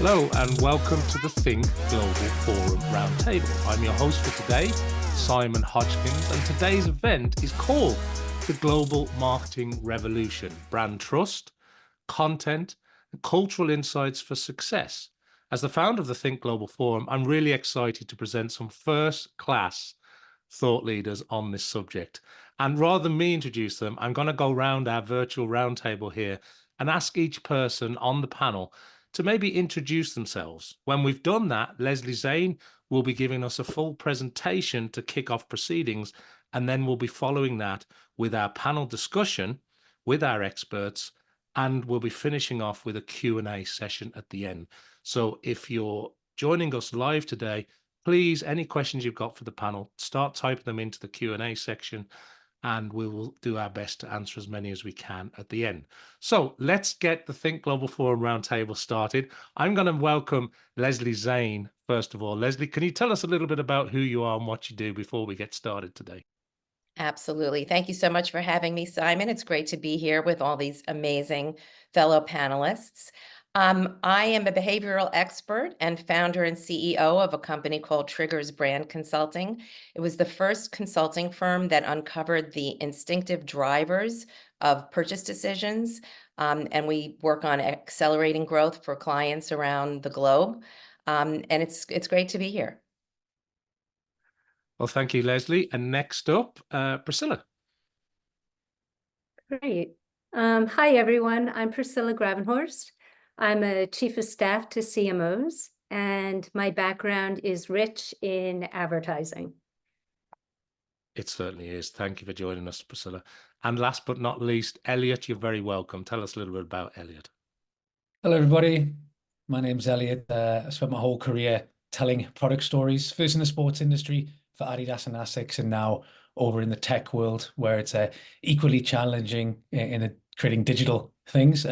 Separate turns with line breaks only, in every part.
Hello and welcome to the Think Global Forum Roundtable. I'm your host for today, Simon Hodgkins, and today's event is called the Global Marketing Revolution, Brand Trust, Content, and Cultural Insights for Success. As the founder of the Think Global Forum, I'm really excited to present some first-class thought leaders on this subject. And rather than me introduce them, I'm going to go around our virtual roundtable here and ask each person on the panel to maybe introduce themselves. When we've done that, Leslie Zane will be giving us a full presentation to kick off proceedings, and then we'll be following that with our panel discussion with our experts, and we'll be finishing off with a Q&A session at the end. So if you're joining us live today, please, any questions you've got for the panel, start typing them into the Q&A section, and we will do our best to answer as many as we can at the end. So let's get the Think Global Forum Roundtable started. I'm going to welcome Leslie Zane, first of all. Leslie, can you tell us a little bit about who you are and what you do before we get started today?
Absolutely. Thank you so much for having me, Simon. It's great to be here with all these amazing fellow panelists. I am a behavioral expert and founder and CEO of a company called Triggers Brand Consulting. It was the first consulting firm that uncovered the instinctive drivers of purchase decisions, and we work on accelerating growth for clients around the globe. And it's great to be here.
Well, thank you, Leslie. And next up, Priscilla.
Great. Hi, everyone. I'm Priscilla Gravenhorst. I'm a chief of staff to CMOs, and my background is rich in advertising.
It certainly is. Thank you for joining us, Priscilla. And last but not least, Elliott, you're very welcome. Tell us a little bit about Elliott.
Hello, everybody. My name's Elliott. I spent my whole career telling product stories, first in the sports industry for Adidas and Asics, and now over in the tech world, where it's equally challenging in creating digital things.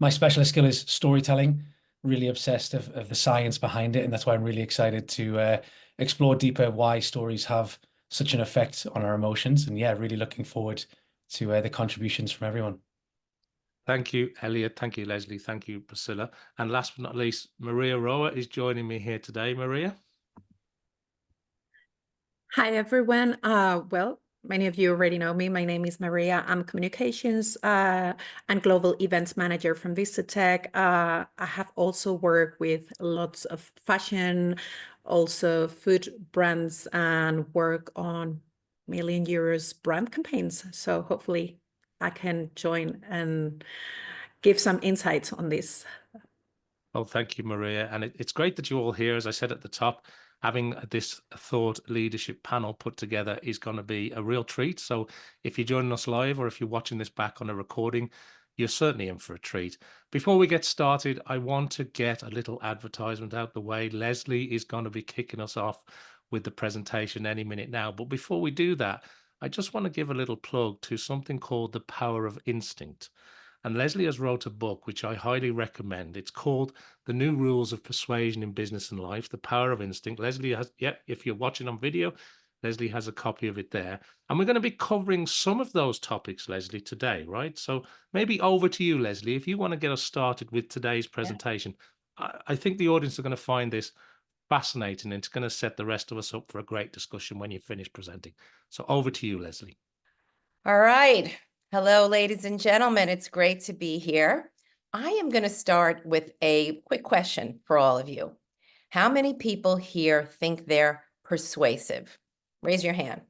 My specialist skill is storytelling, really obsessed of the science behind it, and that's why I'm really excited to explore deeper why stories have such an effect on our emotions. And yeah, really looking forward to the contributions from everyone.
Thank you, Elliott. Thank you, Leslie. Thank you, Priscilla. And last but not least, María Roa is joining me here today. María?
Hi, everyone. Well, many of you already know me. My name is María. I'm communications and global events manager from Visitech. I have also worked with lots of fashion, also food brands, and work on €1 million brand campaigns. So hopefully I can join and give some insights on this.
Oh, thank you, María. And it's great that you're all here. As I said at the top, having this thought leadership panel put together is going to be a real treat. So if you're joining us live or if you're watching this back on a recording, you're certainly in for a treat. Before we get started, I want to get a little advertisement out the way. Leslie is going to be kicking us off with the presentation any minute now. But before we do that, I just want to give a little plug to something called The Power of Instinct. And Leslie has wrote a book, which I highly recommend. It's called The New Rules of Persuasion in Business and Life, The Power of Instinct. Leslie has, if you're watching on video, Leslie has a copy of it there. And we're going to be covering some of those topics, Leslie, today, right? So maybe over to you, Leslie, if you want to get us started with today's presentation. I think the audience are going to find this fascinating, and it's going to set the rest of us up for a great discussion when you finish presenting. So over to you, Leslie.
All right. Hello, ladies and gentlemen. It's great to be here. I am going to start with a quick question for all of you. How many people here think they're persuasive? Raise your hand.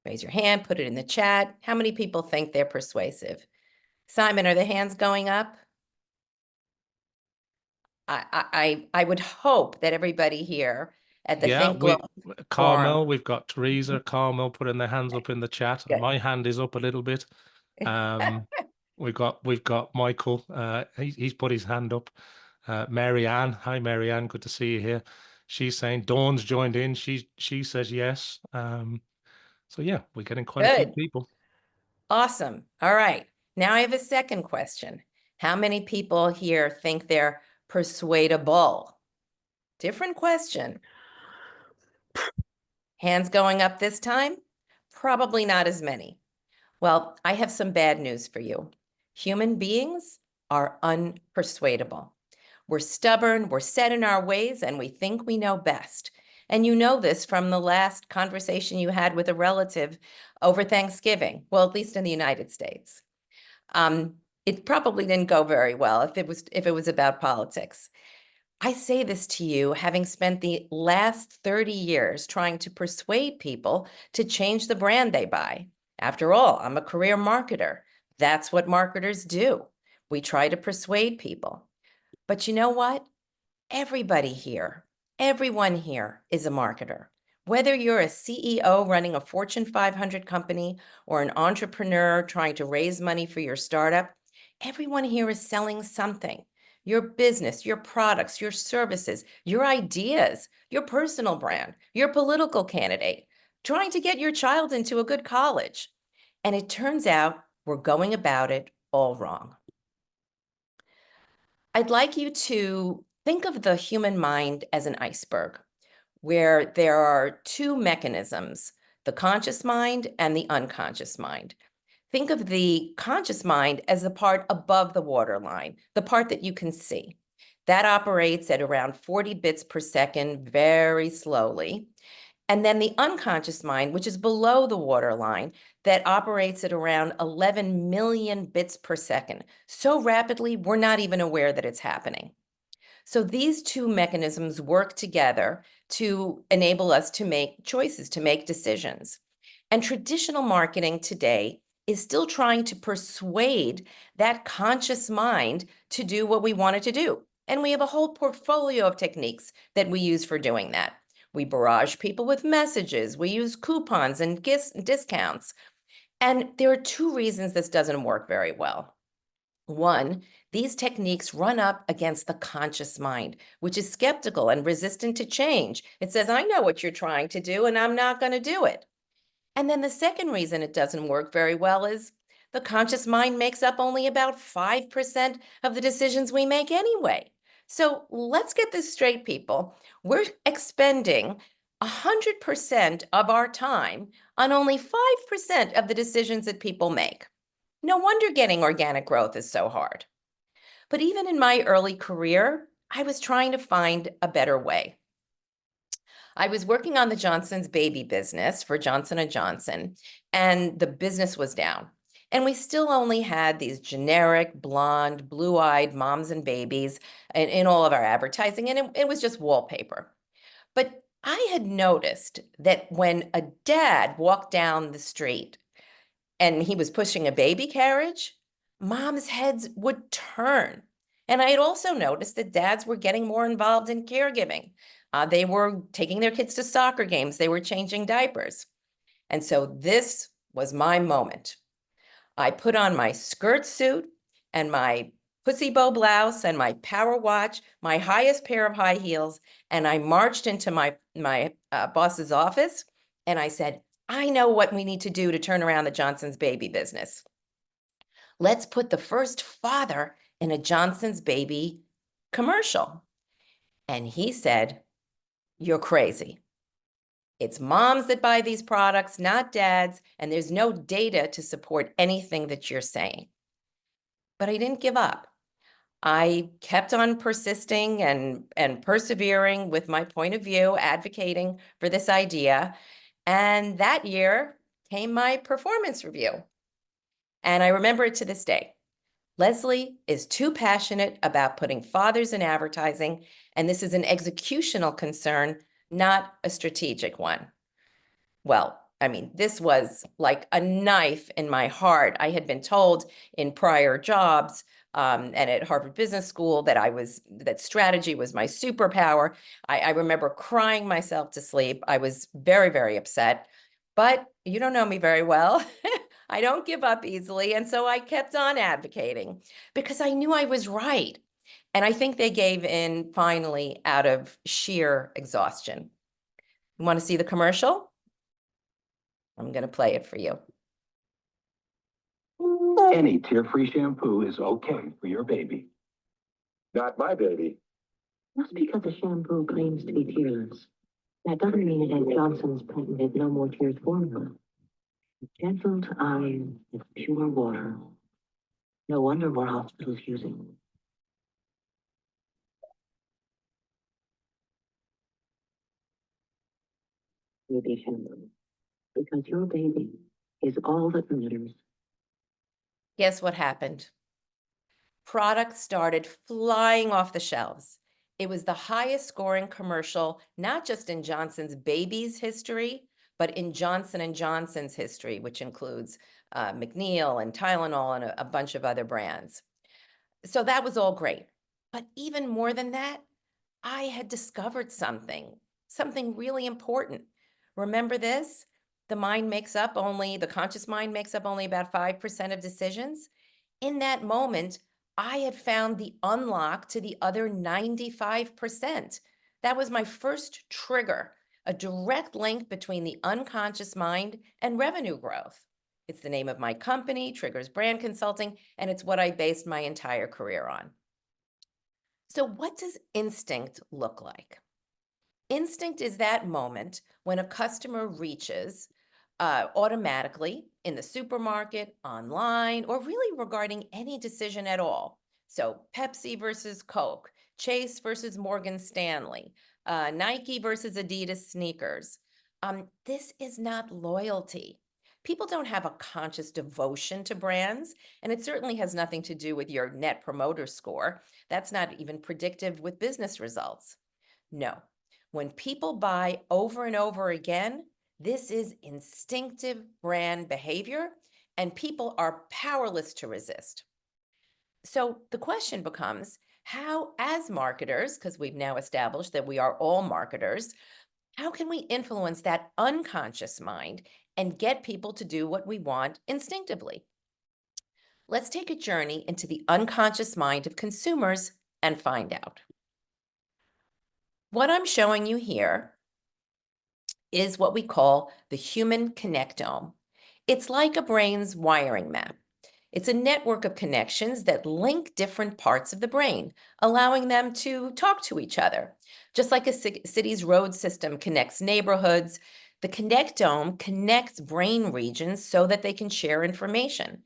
Raise your hand, put it in the chat. How many people think they're persuasive? Simon, are the hands going up? I would hope that everybody here at the Think Global
Carmel,
Forum.
we've got Teresa, Carmel putting their hands up in the chat.
Good.
My hand is up a little bit. We've got Michael. He's put his hand up. Mary Ann, hi Mary Ann, good to see you here. She's saying Dawn's joined in. She says yes. So yeah, we're getting quite a few people.
Awesome. All right. Now I have a second question. How many people here think they're persuadable? Different question. Hands going up this time? Probably not as many. Well, I have some bad news for you. Human beings are unpersuadable. We're stubborn, we're set in our ways, and we think we know best. And you know this from the last conversation you had with a relative over Thanksgiving, well, at least in the United States. It probably didn't go very well if it was about politics. I say this to you, having spent the last 30 years trying to persuade people to change the brand they buy. After all, I'm a career marketer. That's what marketers do. We try to persuade people. But you know what? Everybody here, everyone here is a marketer. Whether you're a CEO running a Fortune 500 company or an entrepreneur trying to raise money for your startup, everyone here is selling something. Your business, your products, your services, your ideas, your personal brand, your political candidate, trying to get your child into a good college. And it turns out we're going about it all wrong. I'd like you to think of the human mind as an iceberg, where there are two mechanisms, the conscious mind and the unconscious mind. Think of the conscious mind as the part above the waterline, the part that you can see. That operates at around 40 bits per second, very slowly. And then the unconscious mind, which is below the waterline, that operates at around 11 million bits per second. So rapidly, we're not even aware that it's happening. So these two mechanisms work together to enable us to make choices, to make decisions. And traditional marketing today is still trying to persuade that conscious mind to do what we want it to do. And we have a whole portfolio of techniques that we use for doing that. We barrage people with messages. We use coupons and discounts. And there are two reasons this doesn't work very well. One, these techniques run up against the conscious mind, which is skeptical and resistant to change. It says, I know what you're trying to do, and I'm not going to do it. And then the second reason it doesn't work very well is the conscious mind makes up only about 5% of the decisions we make anyway. So let's get this straight, people. We're expending 100% of our time on only 5% of the decisions that people make. No wonder getting organic growth is so hard. But even in my early career, I was trying to find a better way. I was working on the Johnson's baby business for Johnson & Johnson, and the business was down. And we still only had these generic, blonde, blue-eyed moms and babies in all of our advertising, and it was just wallpaper. But I had noticed that when a dad walked down the street and he was pushing a baby carriage, moms' heads would turn. And I had also noticed that dads were getting more involved in caregiving. They were taking their kids to soccer games. They were changing diapers. And so this was my moment. I put on my skirt suit and my pussy bow blouse and my power watch, my highest pair of high heels, and I marched into my boss's office, and I said, I know what we need to do to turn around the Johnson's baby business. Let's put the first father in a Johnson's baby commercial. And he said, you're crazy. It's moms that buy these products, not dads, and there's no data to support anything that you're saying. But I didn't give up. I kept on persisting and persevering with my point of view, advocating for this idea. And that year came my performance review. And I remember it to this day. Leslie is too passionate about putting fathers in advertising, and this is an executional concern, not a strategic one. Well, I mean, this was like a knife in my heart. I had been told in prior jobs and at Harvard Business School that strategy was my superpower. I remember crying myself to sleep. I was very, very upset, but you don't know me very well. I don't give up easily. And so I kept on advocating because I knew I was right. And I think they gave in finally out of sheer exhaustion. You want to see the commercial? I'm going to play it for you.
Any tear-free shampoo is okay for your baby. Not my baby.
Just because a shampoo claims to be tearless, that doesn't mean it has Johnson's patented No More Tears formula. Gentle to iron with pure water. No wonder more hospitals use it. baby shampoo. Because your baby is all that matters.
Guess what happened? Products started flying off the shelves. It was the highest scoring commercial, not just in Johnson's Baby's history, but in Johnson & Johnson's history, which includes McNeil and Tylenol and a bunch of other brands. So that was all great. But even more than that, I had discovered something really important. Remember this? The conscious mind makes up only about 5% of decisions. In that moment, I had found the unlock to the other 95%. That was my first trigger, a direct link between the unconscious mind and revenue growth. It's the name of my company, Triggers Brand Consulting, and it's what I based my entire career on. So what does instinct look like? Instinct is that moment when a customer reaches automatically in the supermarket, online, or really regarding any decision at all. So Pepsi versus Coke, Chase versus Morgan Stanley, Nike versus Adidas sneakers. This is not loyalty. People don't have a conscious devotion to brands, and it certainly has nothing to do with your net promoter score. That's not even predictive with business results. No, when people buy over and over again, this is instinctive brand behavior, and people are powerless to resist. So the question becomes, how, as marketers, because we've now established that we are all marketers, how can we influence that unconscious mind and get people to do what we want instinctively? Let's take a journey into the unconscious mind of consumers and find out. What I'm showing you here is what we call the human connectome. It's like a brain's wiring map. It's a network of connections that link different parts of the brain, allowing them to talk to each other. Just like a city's road system connects neighborhoods, the connectome connects brain regions so that they can share information.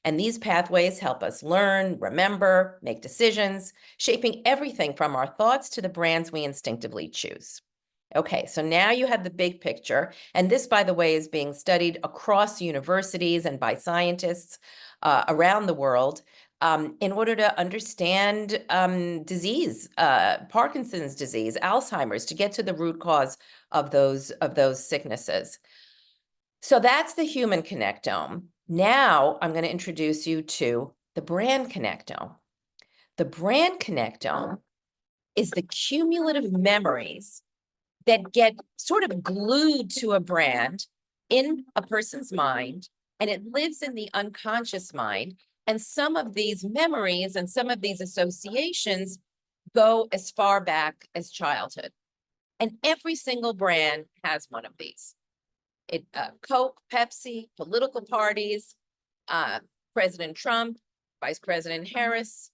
And these pathways help us learn, remember, make decisions, shaping everything from our thoughts to the brands we instinctively choose. Okay, so now you have the big picture. And this, by the way, is being studied across universities and by scientists around the world in order to understand disease, Parkinson's disease, Alzheimer's, to get to the root cause of those sicknesses. So that's the human connectome. Now I'm going to introduce you to the brand connectome. The brand connectome is the cumulative memories that get sort of glued to a brand in a person's mind, and it lives in the unconscious mind. And some of these memories and some of these associations go as far back as childhood. And every single brand has one of these. Coke, Pepsi, political parties, President Trump, Vice President Harris,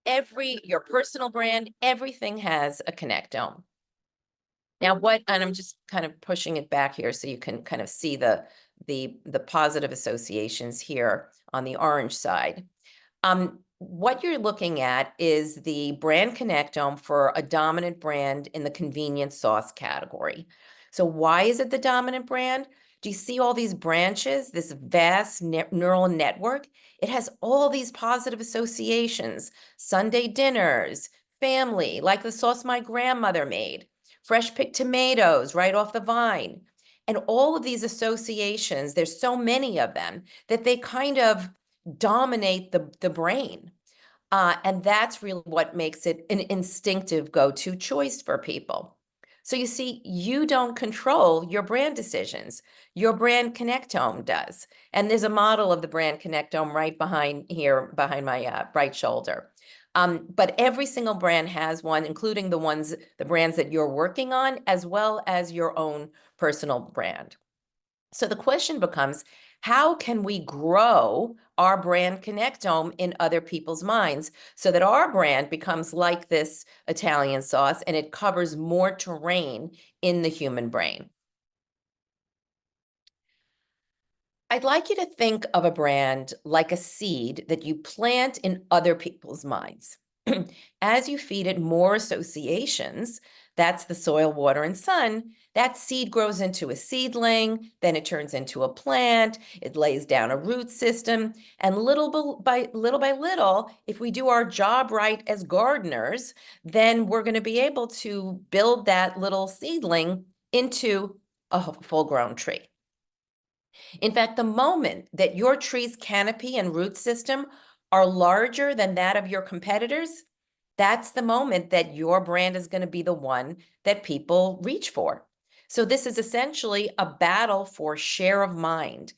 your personal brand, everything has a connectome. Now, and I'm just kind of pushing it back here so you can kind of see the positive associations here on the orange side. What you're looking at is the brand connectome for a dominant brand in the convenience sauce category. So why is it the dominant brand? Do you see all these branches, this vast neural network? It has all these positive associations: Sunday dinners, family, like the sauce my grandmother made, fresh picked tomatoes right off the vine. And all of these associations, there's so many of them that they kind of dominate the brain. And that's really what makes it an instinctive go-to choice for people. So you see, you don't control your brand decisions. Your brand connectome does. And there's a model of the brand connectome right behind my right shoulder. But every single brand has one, including the brands that you're working on, as well as your own personal brand. So the question becomes, how can we grow our brand connectome in other people's minds so that our brand becomes like this Italian sauce and it covers more terrain in the human brain? I'd like you to think of a brand like a seed that you plant in other people's minds. As you feed it more associations, that's the soil, water, and sun, that seed grows into a seedling, then it turns into a plant, it lays down a root system, and little by little, if we do our job right as gardeners, then we're going to be able to build that little seedling into a full-grown tree. In fact, the moment that your tree's canopy and root system are larger than that of your competitors, that's the moment that your brand is going to be the one that people reach for. So this is essentially a battle for share of mind.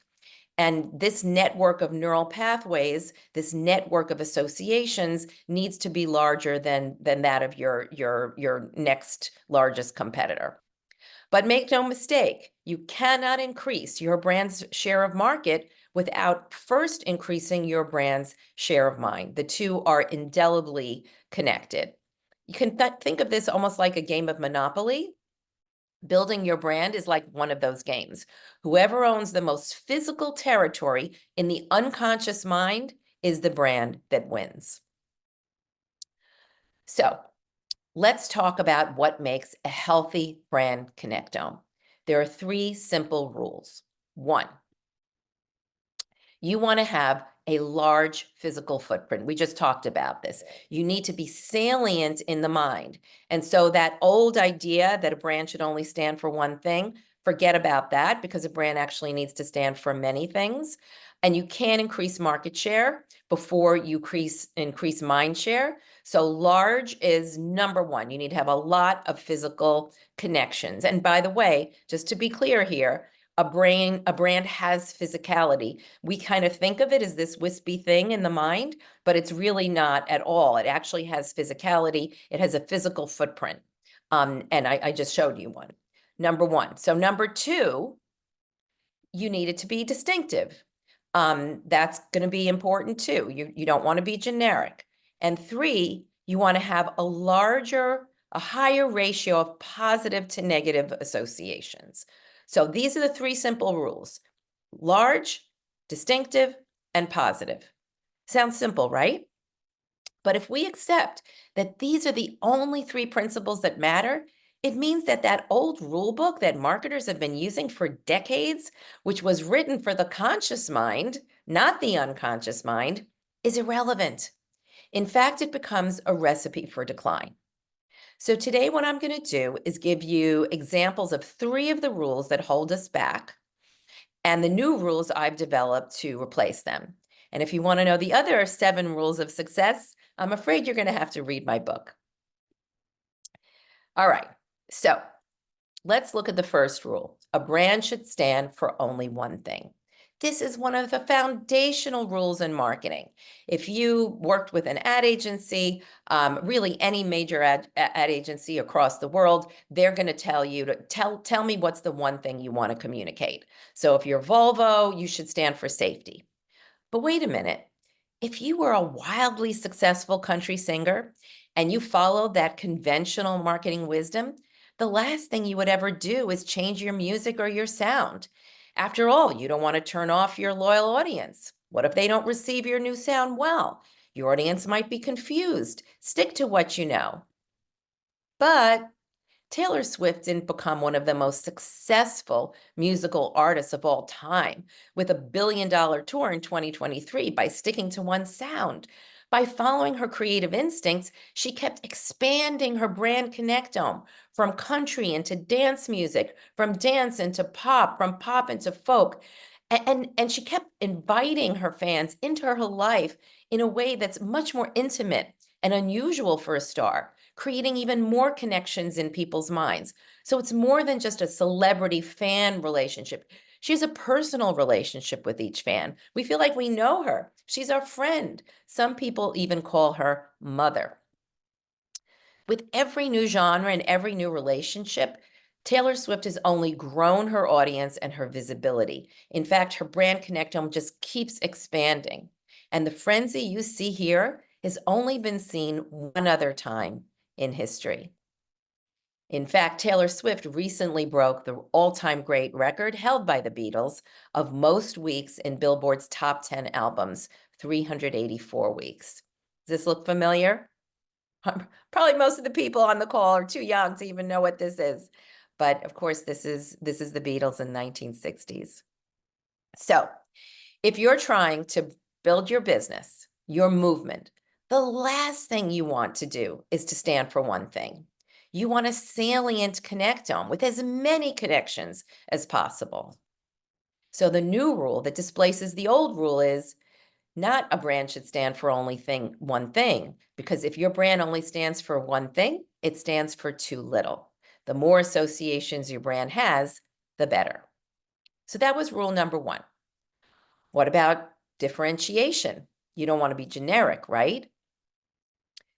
And this network of neural pathways, this network of associations needs to be larger than that of your next largest competitor. But make no mistake, you cannot increase your brand's share of market without first increasing your brand's share of mind. The two are indelibly connected. You can think of this almost like a game of Monopoly. Building your brand is like one of those games. Whoever owns the most physical territory in the unconscious mind is the brand that wins. So, let's talk about what makes a healthy brand connectome. There are 3 simple rules. 1, you want to have a large physical footprint. We just talked about this. You need to be salient in the mind. And so that old idea that a brand should only stand for one thing, forget about that, because a brand actually needs to stand for many things. And you can't increase market share before you increase mind share. So large is number 1. You need to have a lot of physical connections. And by the way, just to be clear here, a brand has physicality. We kind of think of it as this wispy thing in the mind, but it's really not at all. It actually has physicality. It has a physical footprint. And I just showed you one. Number 1. So number 2, you need it to be distinctive. That's going to be important too. You don't want to be generic. And 3, you want to have a higher ratio of positive to negative associations. So these are the 3 simple rules: large, distinctive, and positive. Sounds simple, right? But if we accept that these are the only 3 principles that matter, it means that that old rule book that marketers have been using for decades, which was written for the conscious mind, not the unconscious mind, is irrelevant. In fact, it becomes a recipe for decline. So today what I'm going to do is give you examples of 3 of the rules that hold us back and the new rules I've developed to replace them. And if you want to know the other 7 rules of success, I'm afraid you're going to have to read my book. All right, so let's look at the first rule. A brand should stand for only one thing. This is one of the foundational rules in marketing. If you worked with an ad agency, really any major ad agency across the world, they're going to tell you to tell me what's the one thing you want to communicate. So if you're Volvo, you should stand for safety. But wait a minute. If you were a wildly successful country singer and you followed that conventional marketing wisdom, the last thing you would ever do is change your music or your sound. After all, you don't want to turn off your loyal audience. What if they don't receive your new sound well? Your audience might be confused. Stick to what you know. But Taylor Swift didn't become one of the most successful musical artists of all time with a billion-dollar tour in 2023 by sticking to one sound. By following her creative instincts, she kept expanding her brand connectome from country into dance music, from dance into pop, from pop into folk. And she kept inviting her fans into her life in a way that's much more intimate and unusual for a star, creating even more connections in people's minds. So it's more than just a celebrity-fan relationship. She has a personal relationship with each fan. We feel like we know her. She's our friend. Some people even call her mother. With every new genre and every new relationship, Taylor Swift has only grown her audience and her visibility. In fact, her brand connectome just keeps expanding. And the frenzy you see here has only been seen one other time in history. In fact, Taylor Swift recently broke the all-time great record held by the Beatles of most weeks in Billboard's top 10 albums, 384 weeks. Does this look familiar? Probably most of the people on the call are too young to even know what this is. But of course, this is the Beatles in 1960s. So if you're trying to build your business, your movement, the last thing you want to do is to stand for one thing. You want a salient connectome with as many connections as possible. So the new rule that displaces the old rule is not a brand should stand for only one thing, because if your brand only stands for one thing, it stands for too little. The more associations your brand has, the better. So that was rule number one. What about differentiation? You don't want to be generic, right?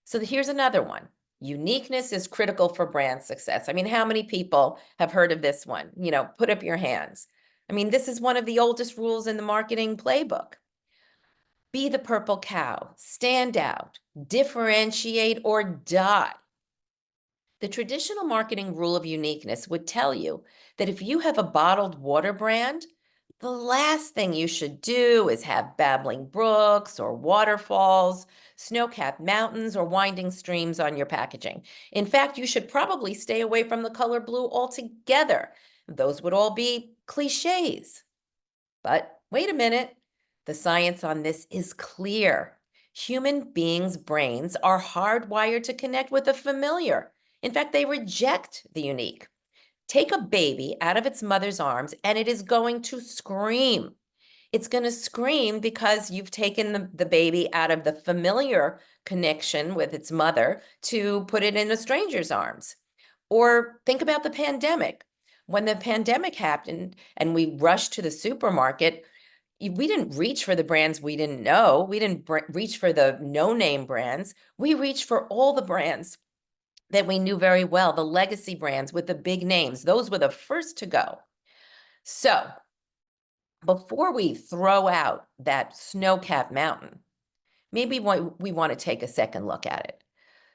So here's another one. Uniqueness is critical for brand success. I mean, how many people have heard of this one? You know, put up your hands. I mean, this is one of the oldest rules in the marketing playbook. Be the purple cow, stand out, differentiate, or die. The traditional marketing rule of uniqueness would tell you that if you have a bottled water brand, the last thing you should do is have babbling brooks or waterfalls, snow-capped mountains, or winding streams on your packaging. In fact, you should probably stay away from the color blue altogether. Those would all be cliches. But wait a minute. The science on this is clear. Human beings' brains are hardwired to connect with the familiar. In fact, they reject the unique. Take a baby out of its mother's arms and it is going to scream. It's going to scream because you've taken the baby out of the familiar connection with its mother to put it in a stranger's arms. Or think about the pandemic. When the pandemic happened and we rushed to the supermarket, we didn't reach for the brands we didn't know. We didn't reach for the no-name brands. We reached for all the brands that we knew very well, the legacy brands with the big names. Those were the first to go. So before we throw out that snow-capped mountain, maybe we want to take a second look at it.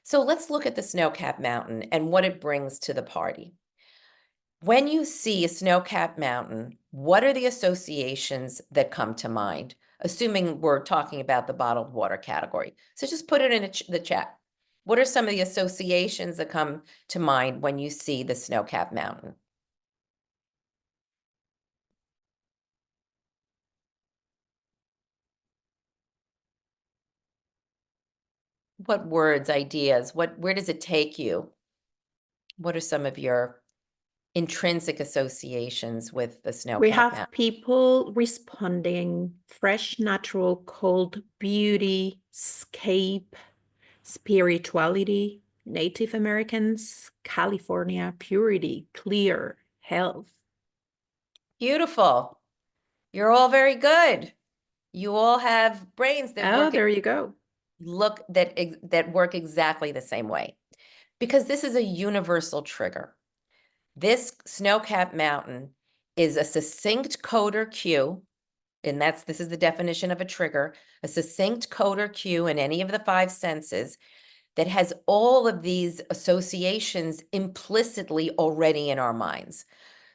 So let's look at the snow-capped mountain and what it brings to the party. When you see a snow-capped mountain, what are the associations that come to mind? Assuming we're talking about the bottled water category. So just put it in the chat. What are some of the associations that come to mind when you see the snow-capped mountain? What words, ideas, where does it take you? What are some of your intrinsic associations with the snow-capped
We have
mountain?
people responding fresh, natural, cold, beauty, scape, spirituality, Native Americans, California, purity, clear, health.
Beautiful. You're all very good. You all have brains that
Oh,
work
there you go.
that work exactly the same way, because this is a universal trigger. This snow-capped mountain is a succinct coder cue, and this is the definition of a trigger, a succinct coder cue in any of the five senses that has all of these associations implicitly already in our minds.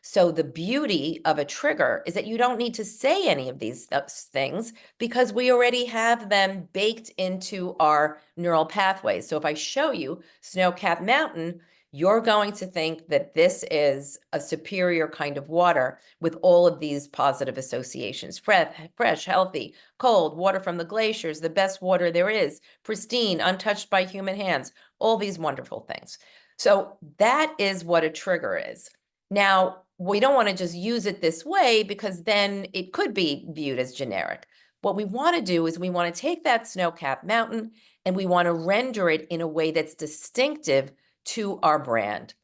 So the beauty of a trigger is that you don't need to say any of these things because we already have them baked into our neural pathways. So if I show you snow-capped mountain, you're going to think that this is a superior kind of water with all of these positive associations. Fresh, healthy, cold, water from the glaciers, the best water there is, pristine, untouched by human hands, all these wonderful things. So that is what a trigger is. Now, we don't want to just use it this way because then it could be viewed as generic. What we want to do is we want to take that snow-capped mountain and we want to render it in a way that's distinctive to our brand.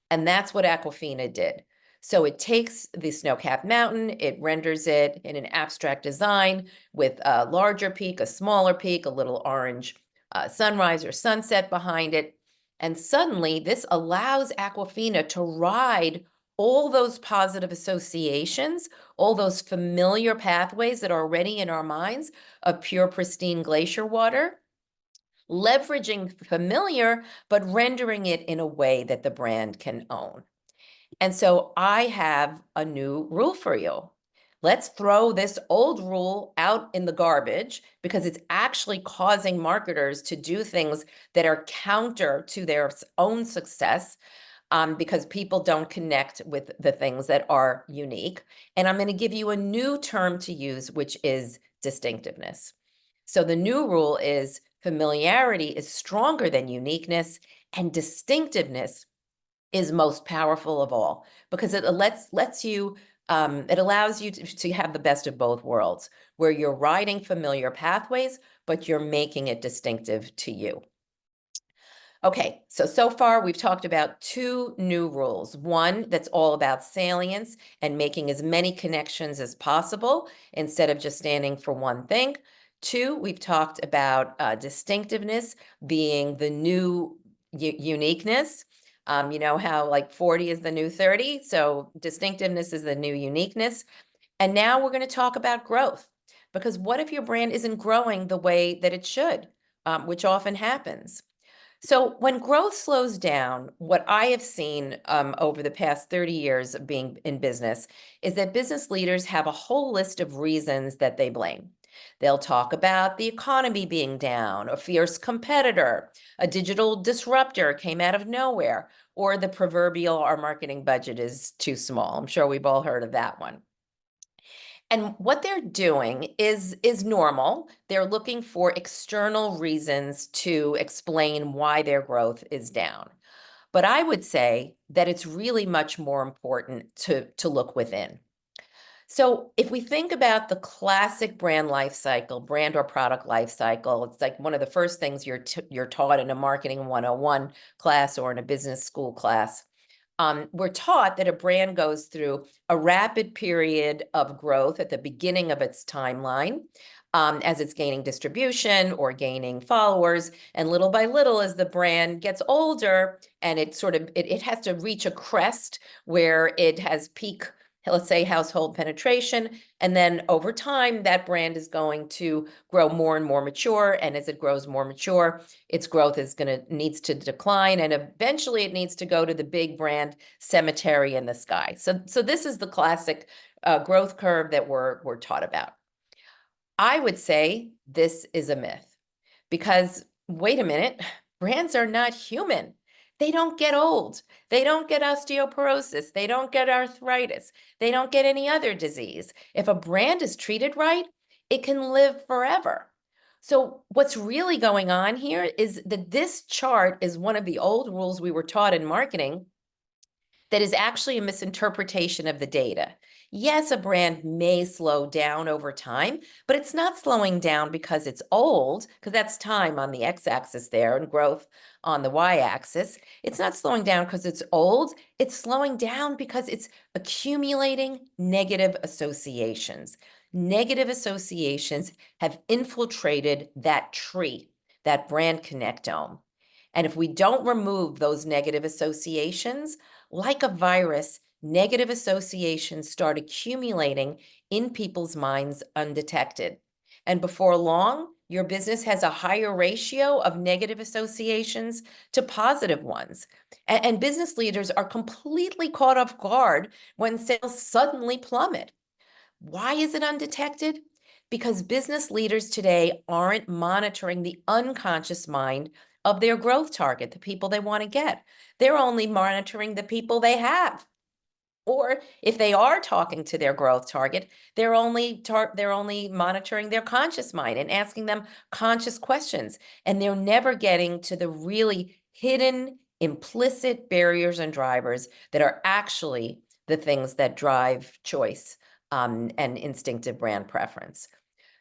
And that's what Aquafina did. So it takes the snow-capped mountain, it renders it in an abstract design with a larger peak, a smaller peak, a little orange sunrise or sunset behind it. And suddenly this allows Aquafina to ride all those positive associations, all those familiar pathways that are already in our minds of pure, pristine glacier water, leveraging familiar, but rendering it in a way that the brand can own. And so I have a new rule for you. Let's throw this old rule out in the garbage because it's actually causing marketers to do things that are counter to their own success, because people don't connect with the things that are unique. And I'm going to give you a new term to use, which is distinctiveness. So the new rule is familiarity is stronger than uniqueness, and distinctiveness is most powerful of all, because it lets you it allows you to have the best of both worlds, where you're riding familiar pathways, but you're making it distinctive to you. Okay, so far we've talked about two new rules. One that's all about salience and making as many connections as possible instead of just standing for one thing. Two, we've talked about distinctiveness being the new uniqueness. You know how like 40 is the new 30, so distinctiveness is the new uniqueness. And now we're going to talk about growth, because what if your brand isn't growing the way that it should, which often happens? So when growth slows down, what I have seen over the past 30 years of being in business is that business leaders have a whole list of reasons that they blame. They'll talk about the economy being down, a fierce competitor, a digital disruptor came out of nowhere, or the proverbial our marketing budget is too small. I'm sure we've all heard of that one. And what they're doing is normal. They're looking for external reasons to explain why their growth is down. But I would say that it's really much more important to look within. So if we think about the classic brand life cycle, brand or product life cycle, it's like one of the first things you're taught in a marketing 101 class or in a business school class. We're taught that a brand goes through a rapid period of growth at the beginning of its timeline, as it's gaining distribution or gaining followers, and little by little, as the brand gets older and it has to reach a crest where it has peak, let's say, household penetration, and then over time that brand is going to grow more and more mature, and as it grows more mature, its growth needs to decline, and eventually it needs to go to the big brand cemetery in the sky. So this is the classic growth curve that we're taught about. I would say this is a myth, because wait a minute, brands are not human. They don't get old. They don't get osteoporosis. They don't get arthritis. They don't get any other disease. If a brand is treated right, it can live forever. So what's really going on here is that this chart is one of the old rules we were taught in marketing that is actually a misinterpretation of the data. Yes, a brand may slow down over time, but it's not slowing down because it's old, because that's time on the x-axis there and growth on the y-axis. It's not slowing down because it's old. It's slowing down because it's accumulating negative associations. Negative associations have infiltrated that tree, that brand connectome. And if we don't remove those negative associations, like a virus, negative associations start accumulating in people's minds undetected. And before long, your business has a higher ratio of negative associations to positive ones. And business leaders are completely caught off guard when sales suddenly plummet. Why is it undetected? Because business leaders today aren't monitoring the unconscious mind of their growth target, the people they want to get. They're only monitoring the people they have. Or if they are talking to their growth target, they're only monitoring their conscious mind and asking them conscious questions. And they're never getting to the really hidden, implicit barriers and drivers that are actually the things that drive choice and instinctive brand preference.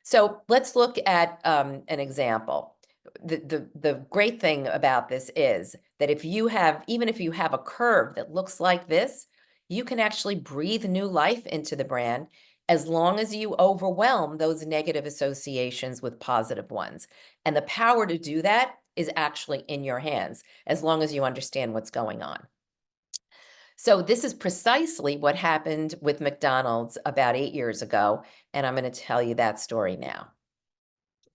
So let's look at an example. The great thing about this is that even if you have a curve that looks like this, you can actually breathe new life into the brand as long as you overwhelm those negative associations with positive ones. And the power to do that is actually in your hands, as long as you understand what's going on. So this is precisely what happened with McDonald's about 8 years ago, and I'm going to tell you that story now.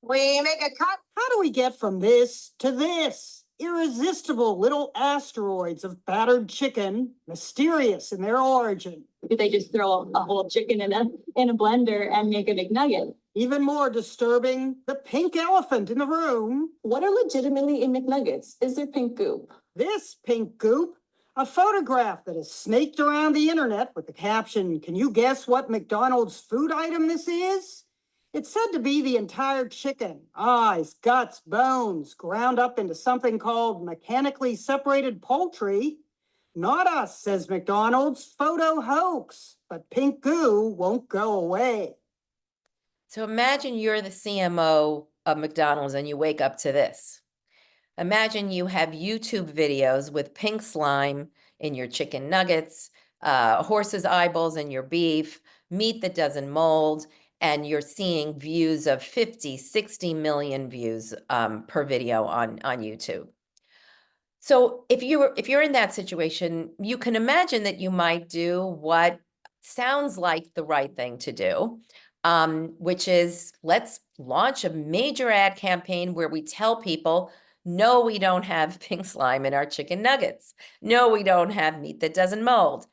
We make a cut. How do we get from this to this? irresistible little asteroids of battered chicken, mysterious in their origin.
They just throw a whole chicken in a blender and make a McNugget.
Even more disturbing, the pink elephant in the room.
What are legitimately in McNuggets? Is there pink goop?
This pink goop, a photograph that has snaked around the internet with the caption, "Can you guess what McDonald's food item this is?" It's said to be the entire chicken, eyes, guts, bones, ground up into something called mechanically separated poultry. Not us, says McDonald's, photo hoax, but pink goo won't go away.
So imagine you're the CMO of McDonald's and you wake up to this. Imagine you have YouTube videos with pink slime in your chicken nuggets, horse's eyeballs in your beef, meat that doesn't mold, and you're seeing views of 50, 60 million views per video on YouTube. So if you're in that situation, you can imagine that you might do what sounds like the right thing to do, which is let's launch a major ad campaign where we tell people, no, we don't have pink slime in our chicken nuggets. No, we don't have meat that doesn't mold.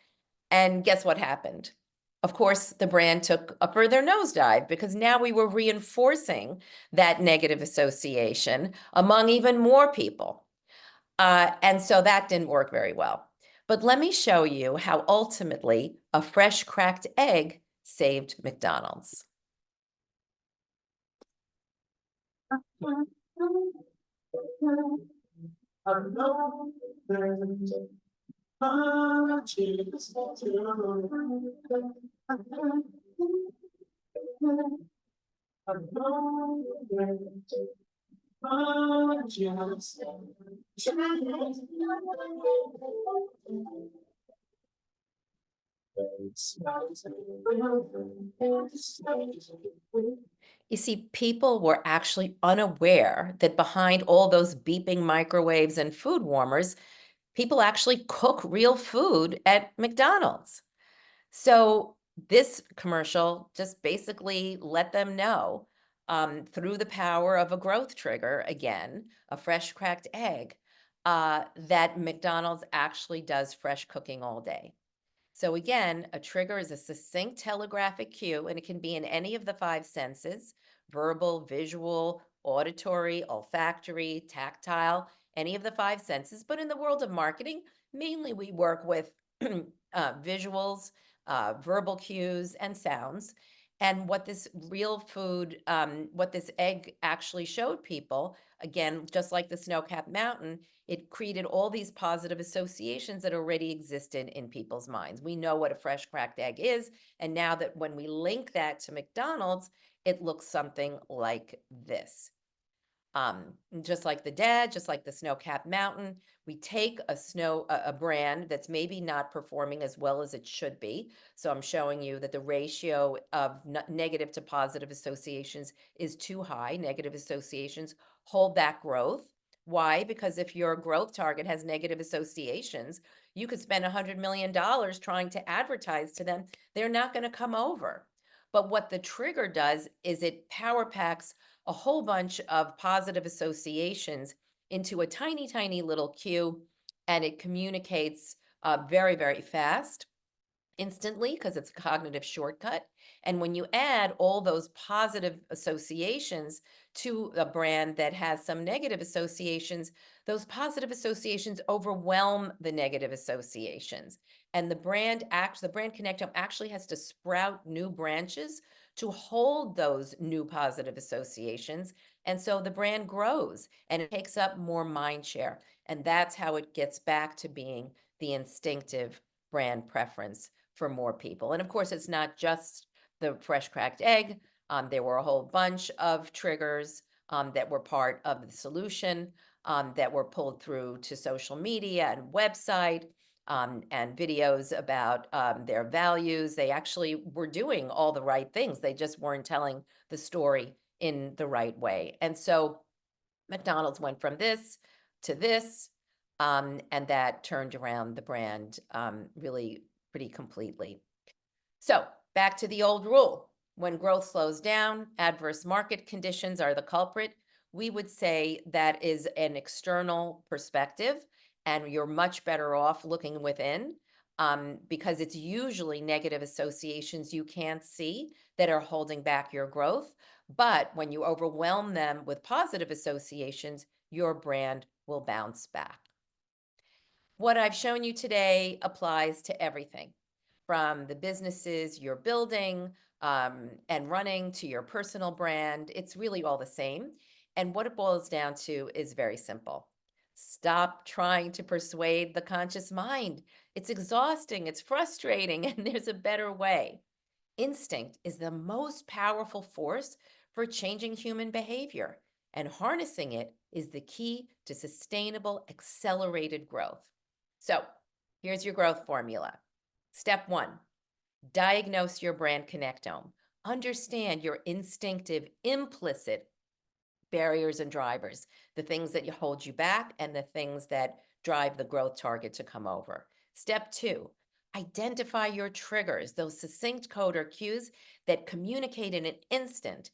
And guess what happened? Of course, the brand took a further nosedive because now we were reinforcing that negative association among even more people. And so that didn't work very well. But let me show you how ultimately a fresh cracked egg saved McDonald's. You see, people were actually unaware that behind all those beeping microwaves and food warmers, people actually cook real food at McDonald's. So this commercial just basically let them know through the power of a growth trigger, again, a fresh cracked egg, that McDonald's actually does fresh cooking all day. So again, a trigger is a succinct telegraphic cue, and it can be in any of the 5 senses: verbal, visual, auditory, olfactory, tactile, any of the 5 senses. But in the world of marketing, mainly we work with visuals, verbal cues, and sounds. And what this real food, what this egg actually showed people, again, just like the snow-capped mountain, it created all these positive associations that already existed in people's minds. We know what a fresh cracked egg is. And now that when we link that to McDonald's, it looks something like this. Just like the dad, just like the snow-capped mountain, we take a brand that's maybe not performing as well as it should be. So I'm showing you that the ratio of negative to positive associations is too high. Negative associations hold back growth. Why? Because if your growth target has negative associations, you could spend $100 million trying to advertise to them. They're not going to come over. But what the trigger does is it power packs a whole bunch of positive associations into a tiny, tiny little cue, and it communicates very, very fast, instantly, because it's a cognitive shortcut. And when you add all those positive associations to a brand that has some negative associations, those positive associations overwhelm the negative associations. And the brand connectome actually has to sprout new branches to hold those new positive associations. And so the brand grows and it takes up more mind share. And that's how it gets back to being the instinctive brand preference for more people. And of course, it's not just the fresh cracked egg. There were a whole bunch of triggers that were part of the solution that were pulled through to social media and website and videos about their values. They actually were doing all the right things. They just weren't telling the story in the right way. And so McDonald's went from this to this, and that turned around the brand really pretty completely. So back to the old rule. When growth slows down, adverse market conditions are the culprit. we would say that is an external perspective, and you're much better off looking within, because it's usually negative associations you can't see that are holding back your growth. But when you overwhelm them with positive associations, your brand will bounce back. What I've shown you today applies to everything, from the businesses you're building and running to your personal brand. It's really all the same. And what it boils down to is very simple. Stop trying to persuade the conscious mind. It's exhausting, it's frustrating, and there's a better way. Instinct is the most powerful force for changing human behavior, and harnessing it is the key to sustainable, accelerated growth. So here's your growth formula. Step 1, diagnose your brand connectome. Understand your instinctive, implicit barriers and drivers, the things that hold you back and the things that drive the growth target to come over. Step 2, identify your triggers, those succinct code or cues that communicate in an instant.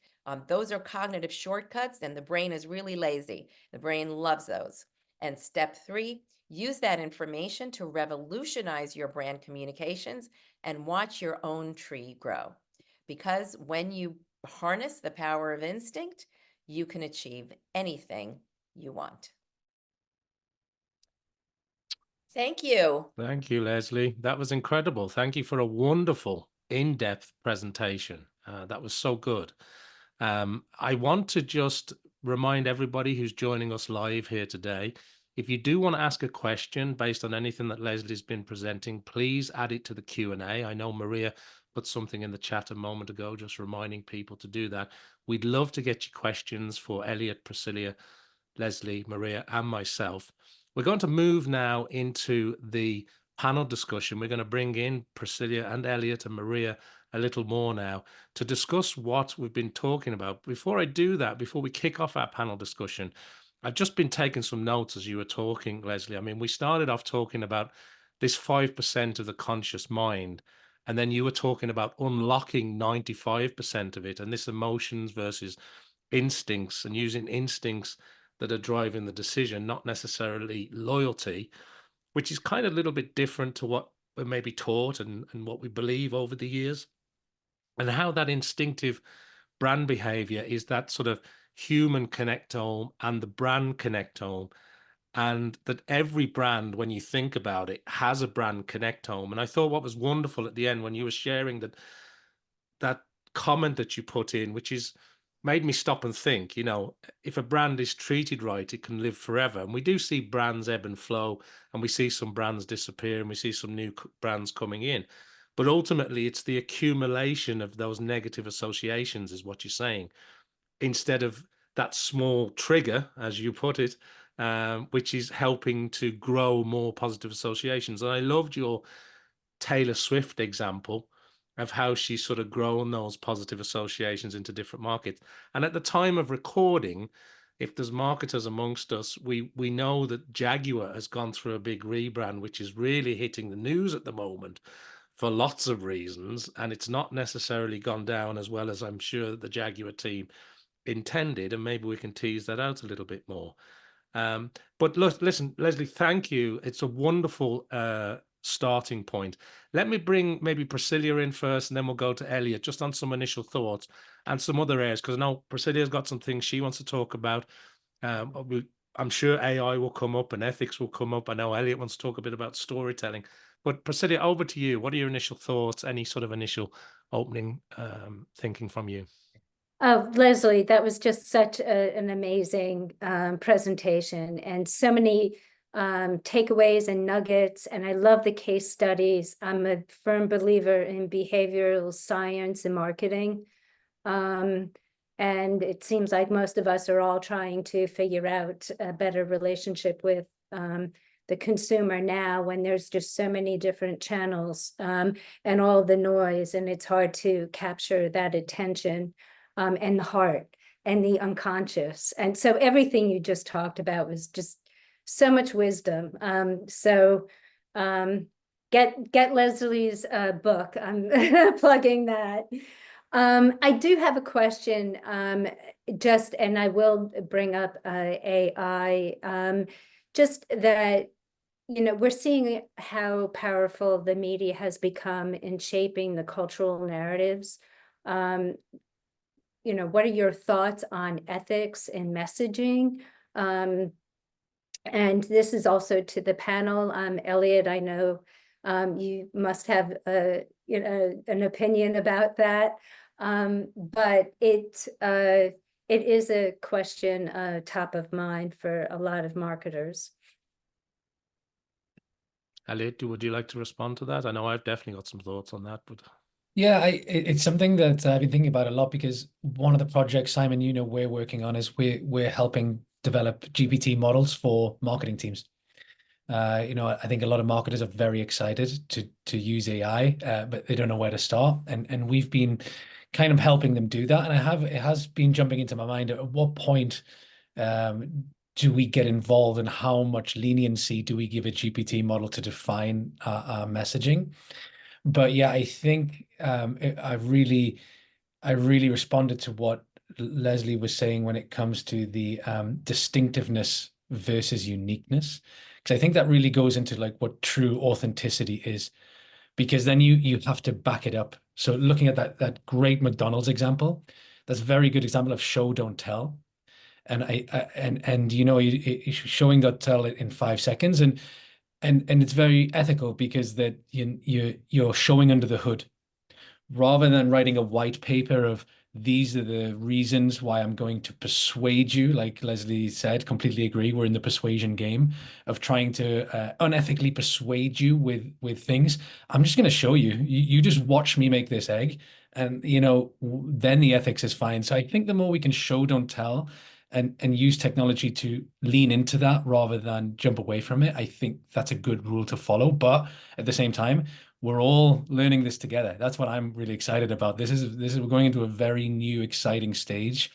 Those are cognitive shortcuts, and the brain is really lazy. The brain loves those. And step 3, use that information to revolutionize your brand communications and watch your own tree grow. Because when you harness the power of instinct, you can achieve anything you want. Thank you.
Thank you, Leslie. That was incredible. Thank you for a wonderful, in-depth presentation. That was so good. I want to just remind everybody who's joining us live here today, if you do want to ask a question based on anything that Leslie's been presenting, please add it to the Q&A. I know Maria put something in the chat a moment ago, just reminding people to do that. We'd love to get your questions for Elliott, Priscilla, Leslie, Maria, and myself. We're going to move now into the panel discussion. We're going to bring in Priscilla and Elliott and Maria a little more now to discuss what we've been talking about. Before I do that, before we kick off our panel discussion, I've just been taking some notes as you were talking, Leslie. I mean, we started off talking about this 5% of the conscious mind, and then you were talking about unlocking 95% of it, and this emotions versus instincts, and using instincts that are driving the decision, not necessarily loyalty, which is kind of a little bit different to what we're maybe taught and what we believe over the years, and how that instinctive brand behavior is that sort of human connectome and the brand connectome, and that every brand, when you think about it, has a brand connectome. And I thought what was wonderful at the end when you were sharing that comment that you put in, which is made me stop and think, you know, if a brand is treated right, it can live forever. And we do see brands ebb and flow, and we see some brands disappear, and we see some new brands coming in. But ultimately, it's the accumulation of those negative associations is what you're saying, instead of that small trigger, as you put it, which is helping to grow more positive associations. And I loved your Taylor Swift example of how she's sort of grown those positive associations into different markets. And at the time of recording, if there's marketers amongst us, we know that Jaguar has gone through a big rebrand, which is really hitting the news at the moment for lots of reasons. And it's not necessarily gone down as well as I'm sure that the Jaguar team intended. And maybe we can tease that out a little bit more. But look, listen, Leslie, thank you. It's a wonderful starting point. Let me bring maybe Priscilla in first, and then we'll go to Elliott just on some initial thoughts and some other areas, because I know Priscilla's got some things she wants to talk about. I'm sure AI will come up and ethics will come up. I know Elliott wants to talk a bit about storytelling. But Priscilla, over to you. What are your initial thoughts? Any sort of initial opening thinking from you?
Oh, Leslie, that was just such an amazing presentation, and so many takeaways and nuggets. And I love the case studies. I'm a firm believer in behavioral science and marketing. And it seems like most of us are all trying to figure out a better relationship with the consumer now, when there's just so many different channels and all the noise, and it's hard to capture that attention and the heart and the unconscious. And so everything you just talked about was just so much wisdom. Get Leslie's book. I'm plugging that. I do have a question. just, and I will bring up AI, just that, you know, we're seeing how powerful the media has become in shaping the cultural narratives. You know, what are your thoughts on ethics and messaging? And this is also to the panel. Elliott, I know you must have you know, an opinion about that. But it is a question top of mind for a lot of marketers.
Elliott, would you like to respond to that? I know I've definitely got some thoughts on that, but
Yeah, it's something that I've been thinking about a lot, because one of the projects, Simon, you know, we're working on is we're helping develop GPT models for marketing teams. You know, I think a lot of marketers are very excited to use AI, but they don't know where to start. And we've been kind of helping them do that. And it has been jumping into my mind, at what point do we get involved, and how much leniency do we give a GPT model to define our messaging? But yeah, I think I really responded to what Leslie was saying when it comes to the distinctiveness versus uniqueness, because I think that really goes into like what true authenticity is, because then you have to back it up. So looking at that great McDonald's example, that's a very good example of show don't tell. And and you know, showing don't tell it in 5 seconds, and it's very ethical, because that you're showing under the hood, rather than writing a white paper of these are the reasons why I'm going to persuade you. Like Leslie said, completely agree. We're in the persuasion game of trying to unethically persuade you with things. I'm just going to show you. You just watch me make this egg, and you know, then the ethics is fine. So I think the more we can show, don't tell, and use technology to lean into that rather than jump away from it, I think that's a good rule to follow. But at the same time, we're all learning this together. That's what I'm really excited about. This is we're going into a very new, exciting stage,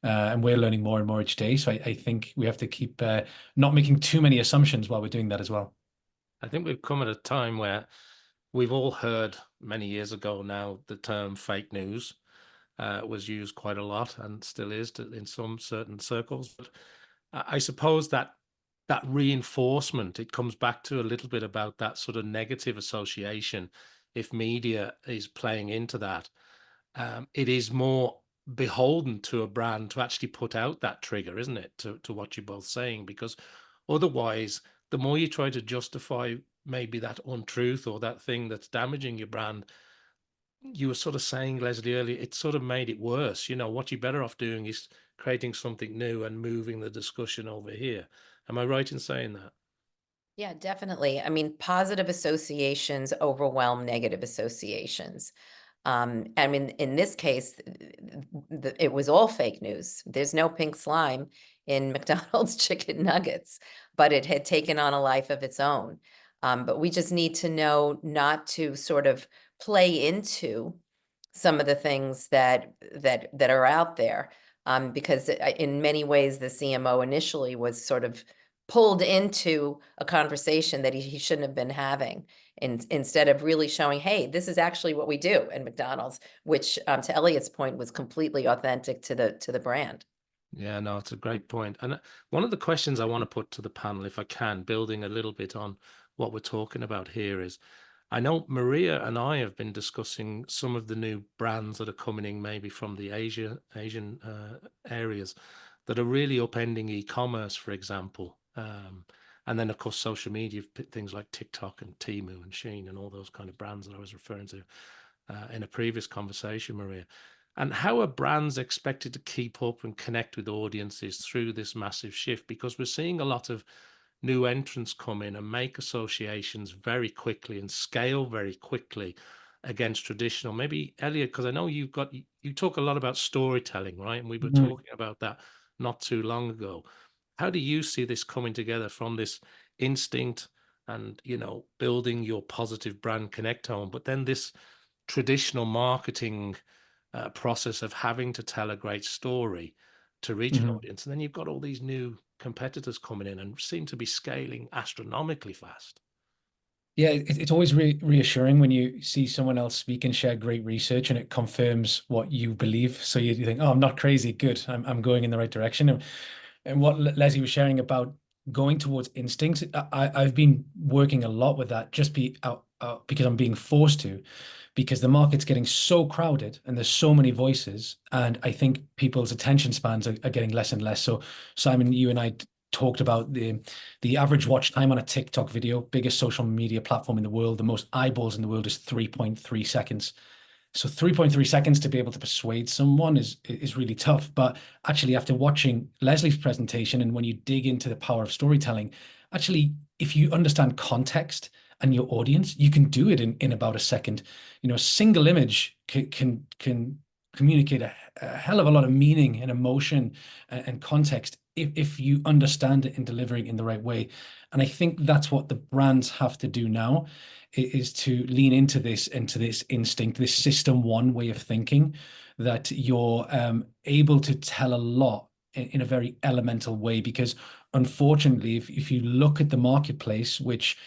and we're learning more and more each day. So I think we have to keep not making too many assumptions while we're doing that as well.
I think we've come at a time where we've all heard many years ago now the term fake news was used quite a lot, and still is in some certain circles. But I suppose that reinforcement, it comes back to a little bit about that sort of negative association. If media is playing into that, it is more beholden to a brand to actually put out that trigger, isn't it? To what you're both saying, because otherwise, the more you try to justify maybe that untruth or that thing that's damaging your brand, you were sort of saying, Leslie, earlier, it sort of made it worse. You know, what you're better off doing is creating something new and moving the discussion over here. Am I right in saying that?
Yeah, definitely. I mean, positive associations overwhelm negative associations. I mean, in this case, it was all fake news. There's no pink slime in McDonald's chicken nuggets, but it had taken on a life of its own. But we just need to know not to sort of play into some of the things that are out there, because in many ways the CMO initially was sort of pulled into a conversation that he shouldn't have been having, instead of really showing, hey, this is actually what we do in McDonald's, which to Elliott's point was completely authentic to the brand.
Yeah, no, it's a great point. And one of the questions I want to put to the panel, if I can, building a little bit on what we're talking about here, is I know Maria and I have been discussing some of the new brands that are coming in, maybe from the Asian areas, that are really upending e-commerce, for example. And then, of course, social media, things like TikTok and Temu and Shein and all those kind of brands that I was referring to in a previous conversation, Maria. And how are brands expected to keep up and connect with audiences through this massive shift? Because we're seeing a lot of new entrants come in and make associations very quickly and scale very quickly against traditional. Maybe Elliott, because I know you talk a lot about storytelling, right? And we were talking about that not too long ago. How do you see this coming together from this instinct and, you know, building your positive brand connectome, but then this traditional marketing process of having to tell a great story to reach an audience, and then you've got all these new competitors coming in and seem to be scaling astronomically fast?
Yeah, it's always reassuring when you see someone else speak and share great research and it confirms what you believe. So you think, oh, I'm not crazy. Good. I'm going in the right direction. And what Leslie was sharing about going towards instincts, I've been working a lot with that just because I'm being forced to, because the market's getting so crowded and there's so many voices. And I think people's attention spans are getting less and less. So Simon, you and I talked about the average watch time on a TikTok video, biggest social media platform in the world, the most eyeballs in the world is 3.3 seconds. So 3.3 seconds to be able to persuade someone is really tough. But actually, after watching Leslie's presentation and when you dig into the power of storytelling, actually, if you understand context and your audience, you can do it in about a second. You know, a single image can communicate a hell of a lot of meaning and emotion and context if you understand it in delivering in the right way. And I think that's what the brands have to do now, is to lean into this instinct, this system one way of thinking, that you're able to tell a lot in a very elemental way. Because unfortunately, if you look at the marketplace, which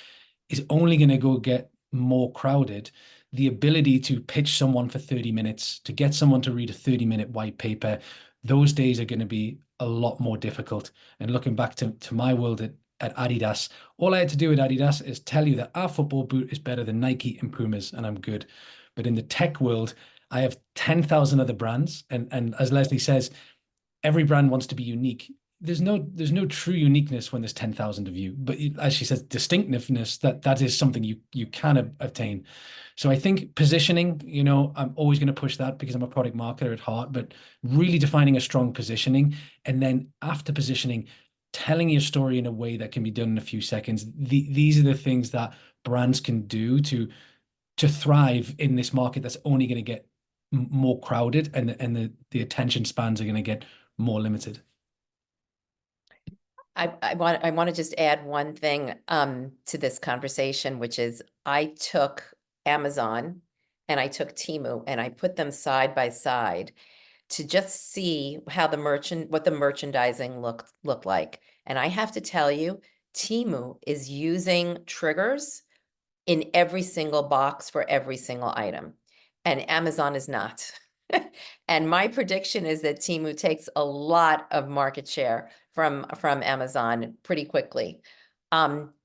is only going to go get more crowded, the ability to pitch someone for 30 minutes, to get someone to read a 30-minute white paper, those days are going to be a lot more difficult. And looking back to my world at Adidas, all I had to do at Adidas is tell you that our football boot is better than Nike and Pumas, and I'm good. But in the tech world, I have 10,000 other brands. And as Leslie says, every brand wants to be unique. There's no true uniqueness when there's 10,000 of you. But as she says, distinctiveness, that is something you can obtain. So I think positioning, you know, I'm always going to push that because I'm a product marketer at heart, but really defining a strong positioning. And then after positioning, telling your story in a way that can be done in a few seconds. These are the things that brands can do to thrive in this market that's only going to get more crowded, and the attention spans are going to get more limited.
I want to just add one thing to this conversation, which is I took Amazon and I took Temu and I put them side by side to just see how what the merchandising looked like. And I have to tell you, Temu is using triggers in every single box for every single item, and Amazon is not. And my prediction is that Temu takes a lot of market share from Amazon pretty quickly.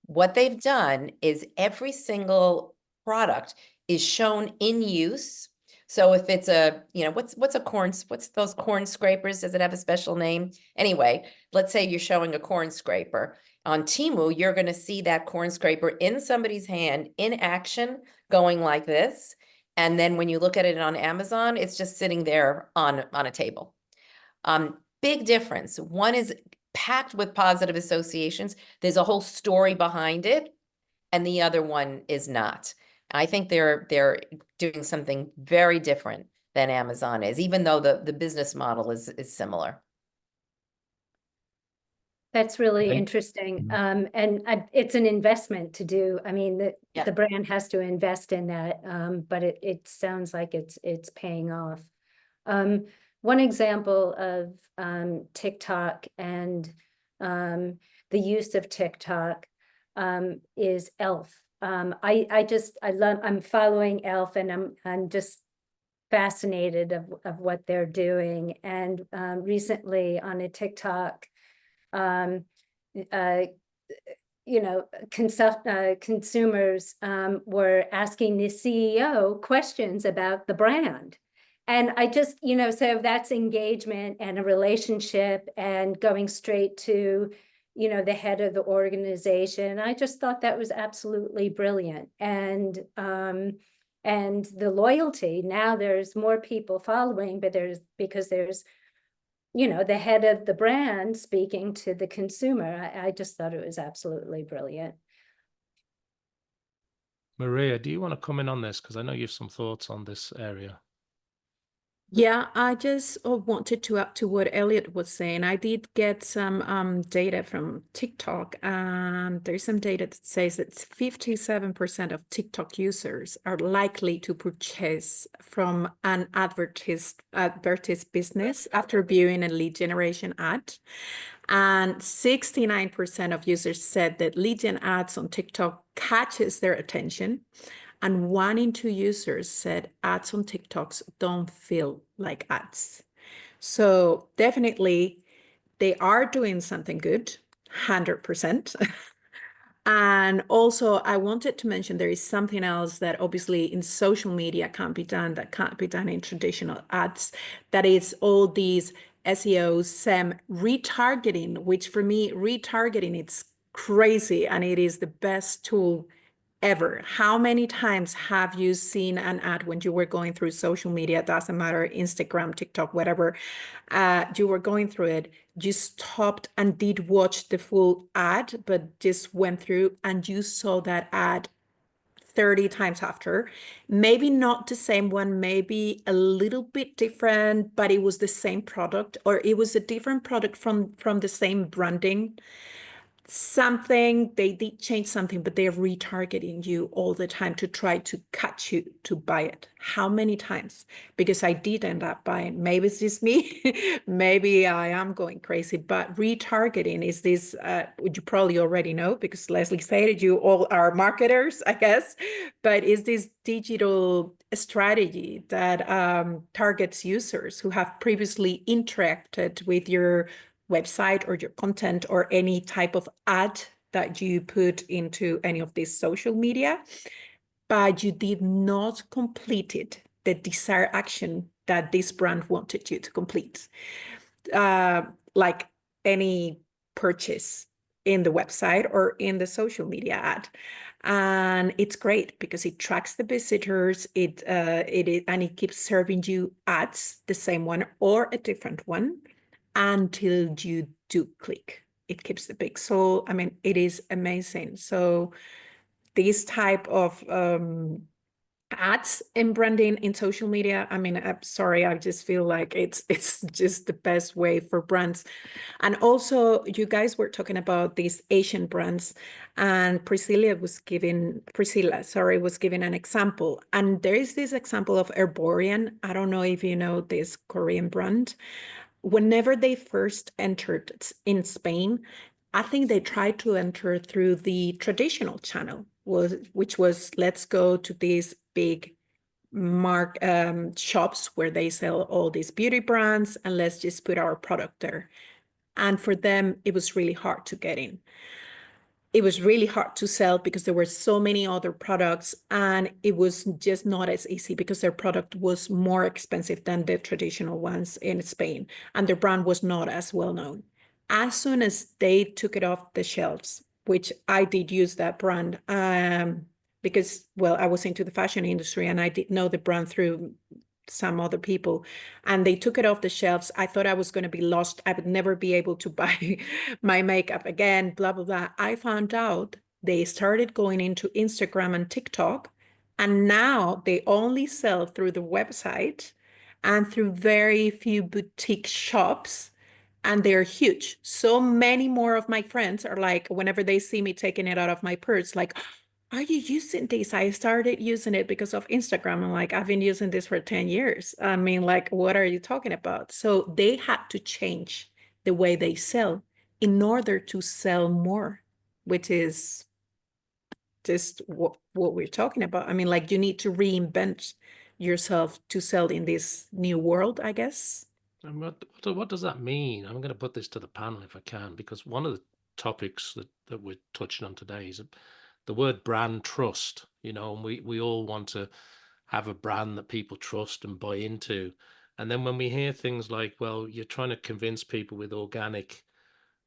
What they've done is every single product is shown in use. So if it's a, you know, what's those corn scrapers? Does it have a special name? Anyway, let's say you're showing a corn scraper. On Temu, you're going to see that corn scraper in somebody's hand in action going like this. And then when you look at it on Amazon, it's just sitting there on a table. Big difference. One is packed with positive associations. There's a whole story behind it, and the other one is not. I think they're doing something very different than Amazon is, even though the business model is similar.
That's really interesting. And it's an investment to do. I mean, the brand has to invest in that, but it sounds like it's paying off. One example of TikTok and the use of TikTok is Elf. I'm following Elf, and I'm just fascinated of what they're doing. And recently on a TikTok, you know, consumers were asking the CEO questions about the brand. And I just, you know, so that's engagement and a relationship and going straight to, you know, the head of the organization. I just thought that was absolutely brilliant. And the loyalty, now there's more people following, but because there's, you know, the head of the brand speaking to the consumer. I just thought it was absolutely brilliant.
Maria, do you want to come in on this? Because I know you have some thoughts on this area.
Yeah, I just wanted to add to what Elliott was saying. I did get some data from TikTok, and there's some data that says that 57% of TikTok users are likely to purchase from an advertised business after viewing a lead generation ad. And 69% of users said that lead gen ads on TikTok catches their attention. And 1 in 2 users said ads on TikToks don't feel like ads. So definitely they are doing something good, 100%. And also I wanted to mention there is something else that obviously in social media can't be done, that can't be done in traditional ads. That is all these SEO, SEM retargeting, which for me, retargeting, it's crazy and it is the best tool ever. How many times have you seen an ad when you were going through social media? It doesn't matter, Instagram, TikTok, whatever. You were going through it, you stopped and did watch the full ad, but just went through and you saw that ad 30 times after. Maybe not the same one, maybe a little bit different, but it was the same product, or it was a different product from the same branding. Something, they did change something, but they're retargeting you all the time to try to catch you to buy it. How many times? Because I did end up buying. Maybe it's just me. Maybe I am going crazy, but retargeting is this, you probably already know because Leslie said you all are marketers, I guess, but is this digital strategy that targets users who have previously interacted with your website or your content or any type of ad that you put into any of these social media, but you did not complete it, the desired action that this brand wanted you to complete, like any purchase in the website or in the social media ad. And it's great because it tracks the visitors, and it keeps serving you ads, the same one or a different one, until you do click. It keeps the pic. So, I mean, it is amazing. So this type of ads and branding in social media, I mean, I'm sorry, I just feel like it's just the best way for brands. And also you guys were talking about these Asian brands, and Priscilla was giving an example. And there is this example of Herborian. I don't know if you know this Korean brand. Whenever they first entered in Spain, I think they tried to enter through the traditional channel, which was, let's go to these big shops where they sell all these beauty brands and let's just put our product there. And for them, it was really hard to get in. It was really hard to sell because there were so many other products, and it was just not as easy because their product was more expensive than the traditional ones in Spain, and their brand was not as well known. As soon as they took it off the shelves, which I did use that brand because, well, I was into the fashion industry and I did know the brand through some other people, and they took it off the shelves. I thought I was going to be lost. I would never be able to buy my makeup again, blah, blah, blah. I found out they started going into Instagram and TikTok, and now they only sell through the website and through very few boutique shops, and they're huge. So many more of my friends are like, whenever they see me taking it out of my purse, like, are you using this? I started using it because of Instagram. I'm like, I've been using this for 10 years. I mean, like, what are you talking about? So they had to change the way they sell in order to sell more, which is just what we're talking about. I mean, like, you need to reinvent yourself to sell in this new world, I guess.
And what does that mean? I'm going to put this to the panel if I can, because one of the topics that we're touching on today is the word brand trust, and we all want to have a brand that people trust and buy into. And then when we hear things like, well, you're trying to convince people with organic,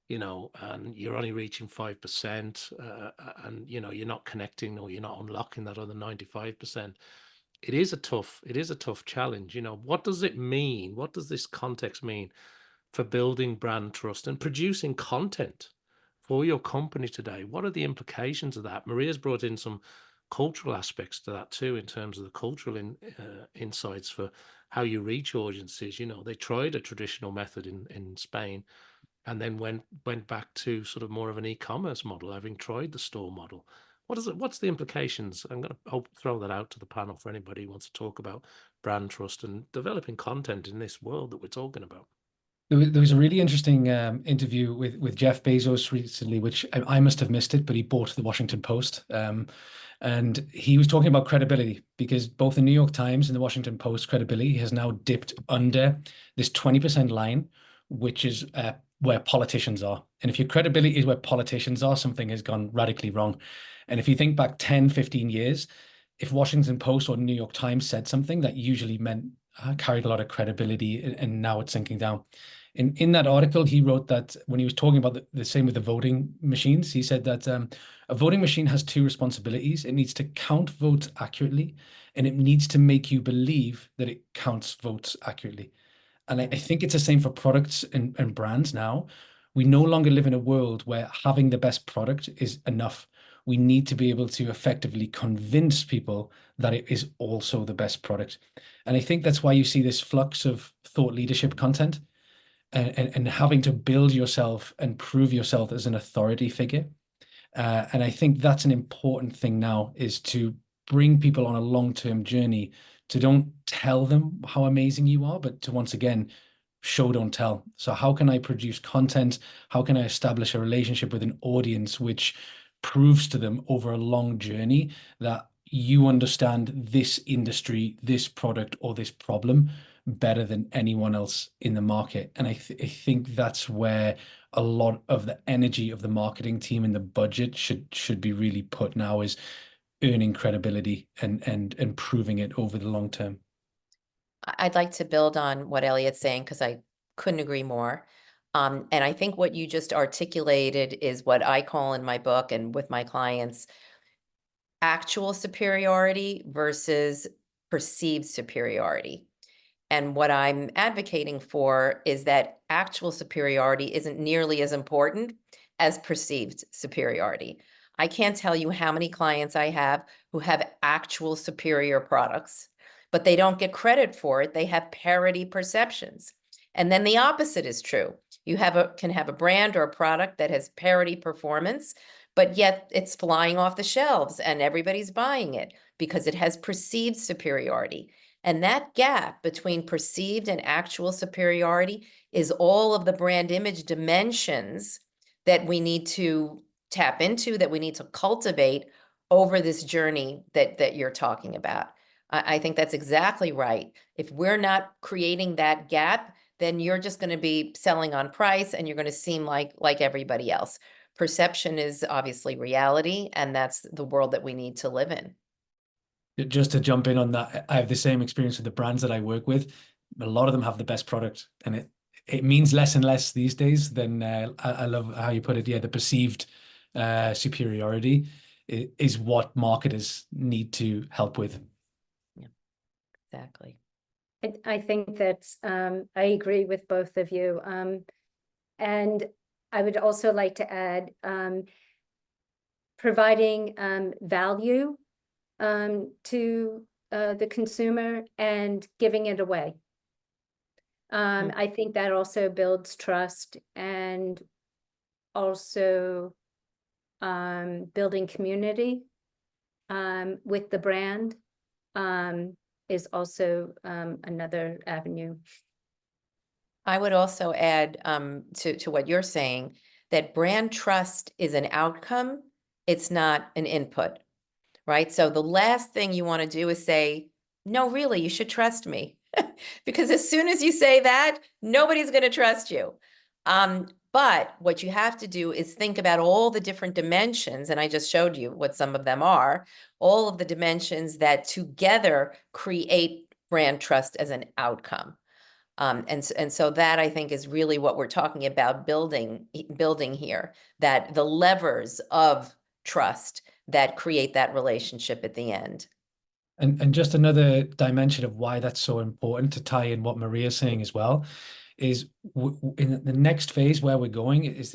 and you're only reaching 5%, and, you're not connecting or you're not unlocking that other 95%. It is a tough challenge. What does it mean? What does this context mean for building brand trust and producing content for your company today? What are the implications of that? Maria's brought in some cultural aspects to that too, in terms of the cultural insights for how you reach audiences. They tried a traditional method in Spain and then went back to sort of more of an e-commerce model, having tried the store model. What's the implications? I'm going to throw that out to the panel for anybody who wants to talk about brand trust and developing content in this world that we're talking about.
There was a really interesting interview with Jeff Bezos recently, which I must have missed it, but he bought the Washington Post. And he was talking about credibility, because both the New York Times and the Washington Post credibility has now dipped under this 20% line, which is where politicians are. And if your credibility is where politicians are, something has gone radically wrong. And if you think back 10, 15 years, if Washington Post or New York Times said something, that usually meant carried a lot of credibility, and now it's sinking down. In that article, he wrote that when he was talking about the same with the voting machines, he said that a voting machine has two responsibilities. It needs to count votes accurately, and it needs to make you believe that it counts votes accurately. And I think it's the same for products and brands now. We no longer live in a world where having the best product is enough. We need to be able to effectively convince people that it is also the best product. And I think that's why you see this flux of thought leadership content, and having to build yourself and prove yourself as an authority figure. And I think that's an important thing now, is to bring people on a long-term journey, to don't tell them how amazing you are, but to once again, show, don't tell. So how can I produce content? How can I establish a relationship with an audience which proves to them over a long journey that you understand this industry, this product, or this problem better than anyone else in the market? And I think that's where a lot of the energy of the marketing team and the budget should be really put now, is earning credibility and proving it over the long term.
I'd like to build on what Elliott's saying, because I couldn't agree more. And I think what you just articulated is what I call in my book and with my clients, actual superiority versus perceived superiority. And what I'm advocating for is that actual superiority isn't nearly as important as perceived superiority. I can't tell you how many clients I have who have actual superior products, but they don't get credit for it. They have parity perceptions. And then the opposite is true. You can have a brand or a product that has parity performance, but yet it's flying off the shelves and everybody's buying it because it has perceived superiority. And that gap between perceived and actual superiority is all of the brand image dimensions that we need to tap into, that we need to cultivate over this journey that you're talking about. I think that's exactly right. If we're not creating that gap, then you're just going to be selling on price and you're going to seem like everybody else. Perception is obviously reality, and that's the world that we need to live in.
Just to jump in on that, I have the same experience with the brands that I work with. A lot of them have the best product, and it means less and less these days. Than I love how you put it. Yeah, the perceived superiority is what marketers need to help with.
Yeah, exactly.
I think that's, I agree with both of you. And I would also like to add, providing value to the consumer and giving it away. I think that also builds trust, and also building community with the brand is also another avenue.
I would also add to what you're saying, that brand trust is an outcome. It's not an input, right? So the last thing you want to do is say, no, really, you should trust me. Because as soon as you say that, nobody's going to trust you. But what you have to do is think about all the different dimensions, and I just showed you what some of them are, all of the dimensions that together create brand trust as an outcome. And so that, I think, is really what we're talking about building here, that the levers of trust that create that relationship at the end.
And just another dimension of why that's so important, to tie in what Maria's saying as well, is in the next phase where we're going is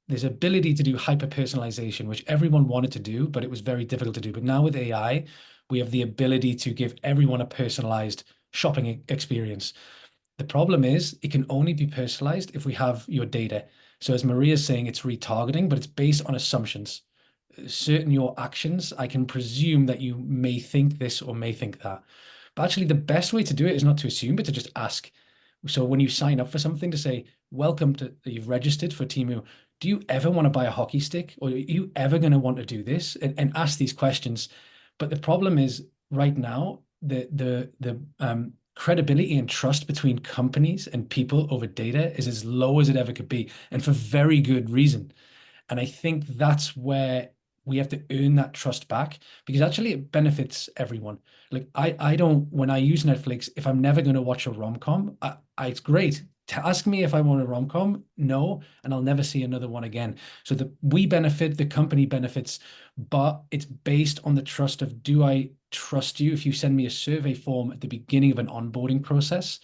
this ability to do hyper personalization, which everyone wanted to do, but it was very difficult to do. But now with AI, we have the ability to give everyone a personalized shopping experience. The problem is it can only be personalized if we have your data. So as Maria's saying, it's retargeting, but it's based on assumptions. Certain your actions, I can presume that you may think this or may think that. But actually, the best way to do it is not to assume, but to just ask. So when you sign up for something, to say, welcome to, you've registered for Temu. Do you ever want to buy a hockey stick? Or are you ever going to want to do this? And ask these questions. But the problem is right now, the credibility and trust between companies and people over data is as low as it ever could be, and for very good reason. And I think that's where we have to earn that trust back, because actually it benefits everyone. Like I don't, when I use Netflix, if I'm never going to watch a rom-com, it's great. Ask me if I want a rom-com, no, and I'll never see another one again. So we benefit, the company benefits, but it's based on the trust of, do I trust you? If you send me a survey form at the beginning of an onboarding process,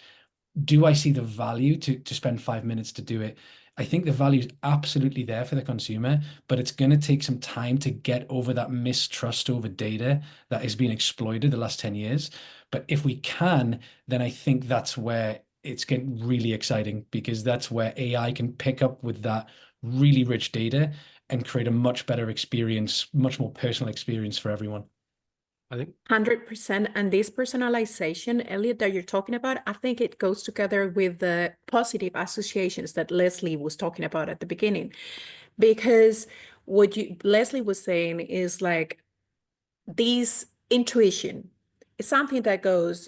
do I see the value to spend 5 minutes to do it? I think the value is absolutely there for the consumer, but it's going to take some time to get over that mistrust over data that has been exploited the last 10 years. But if we can, then I think that's where it's getting really exciting, because that's where AI can pick up with that really rich data and create a much better experience, much more personal experience for everyone.
I think
100%. And this personalization, Elliot, that you're talking about, I think it goes together with the positive associations that Leslie was talking about at the beginning. Because what Leslie was saying is like, this intuition is something that goes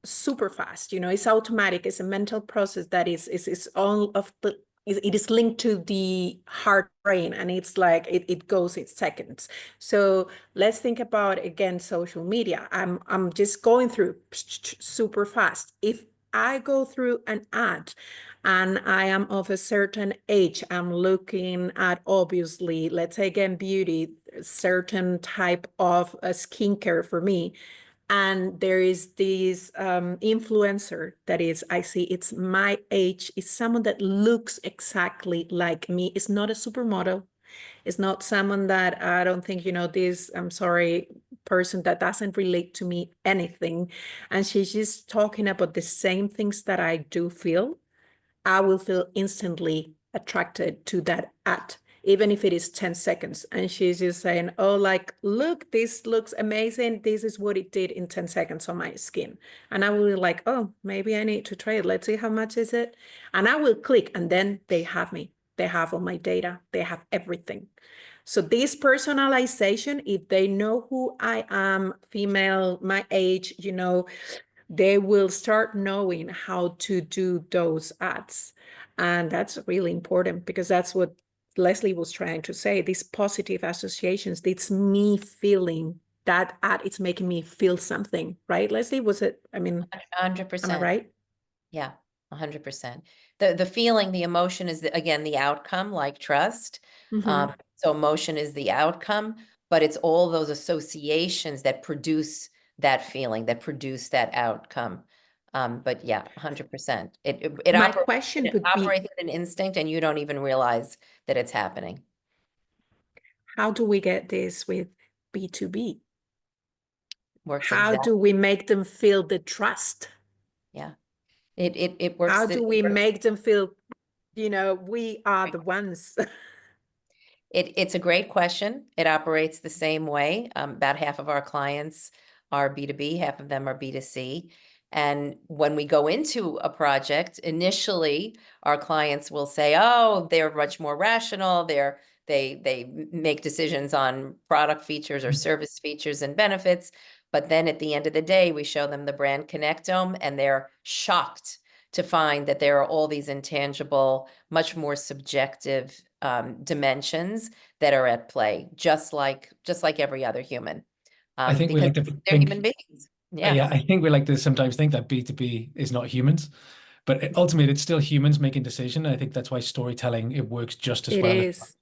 super fast. It's automatic. It's a mental process that is all of the, it is linked to the heart brain, and it's like it goes in seconds. So let's think about, again, social media. I'm just going through super fast. If I go through an ad and I am of a certain age, I'm looking at, obviously, let's say again, beauty, certain type of skincare for me. And there is this influencer that is, I see it's my age, it's someone that looks exactly like me. It's not a supermodel. It's not someone that, I don't think, this, I'm sorry, person that doesn't relate to me anything. And she's just talking about the same things that I do feel. I will feel instantly attracted to that ad, even if it is 10 seconds. And she's just saying, oh, like, look, this looks amazing. This is what it did in 10 seconds on my skin. And I will be like, oh, maybe I need to try it. Let's see how much is it. And I will click, and then they have me. They have all my data. They have everything. So this personalization, if they know who I am, female, my age, they will start knowing how to do those ads. And that's really important, because that's what Leslie was trying to say. These positive associations, it's me feeling that ad, it's making me feel something, right? Leslie, was it,
100%.
am I right?
Yeah, 100%. The feeling, the emotion is, again, the outcome, like trust.
Mhm.
So emotion is the outcome, but it's all those associations that produce that feeling, that produce that outcome. But yeah, 100%. It
My question would be,
operates with an instinct, and you don't even realize that it's happening.
how do we get this with B2B?
Works
How
exactly.
do we make them feel the trust?
Yeah. It works.
How do we make them feel, we are the ones?
It's a great question. It operates the same way. About half of our clients are B2B, half of them are B2C. And when we go into a project, initially, our clients will say, oh, they're much more rational. They make decisions on product features or service features and benefits. But then at the end of the day, we show them the brand connectome, and they're shocked to find that there are all these intangible, much more subjective dimensions that are at play, just like every other human.
I think we
because
like to
they're
think,
human beings. Yeah.
yeah, I think we like to sometimes think that B2B is not humans, but ultimately it's still humans making decision. I think that's why storytelling, it works just as
It
well.
is.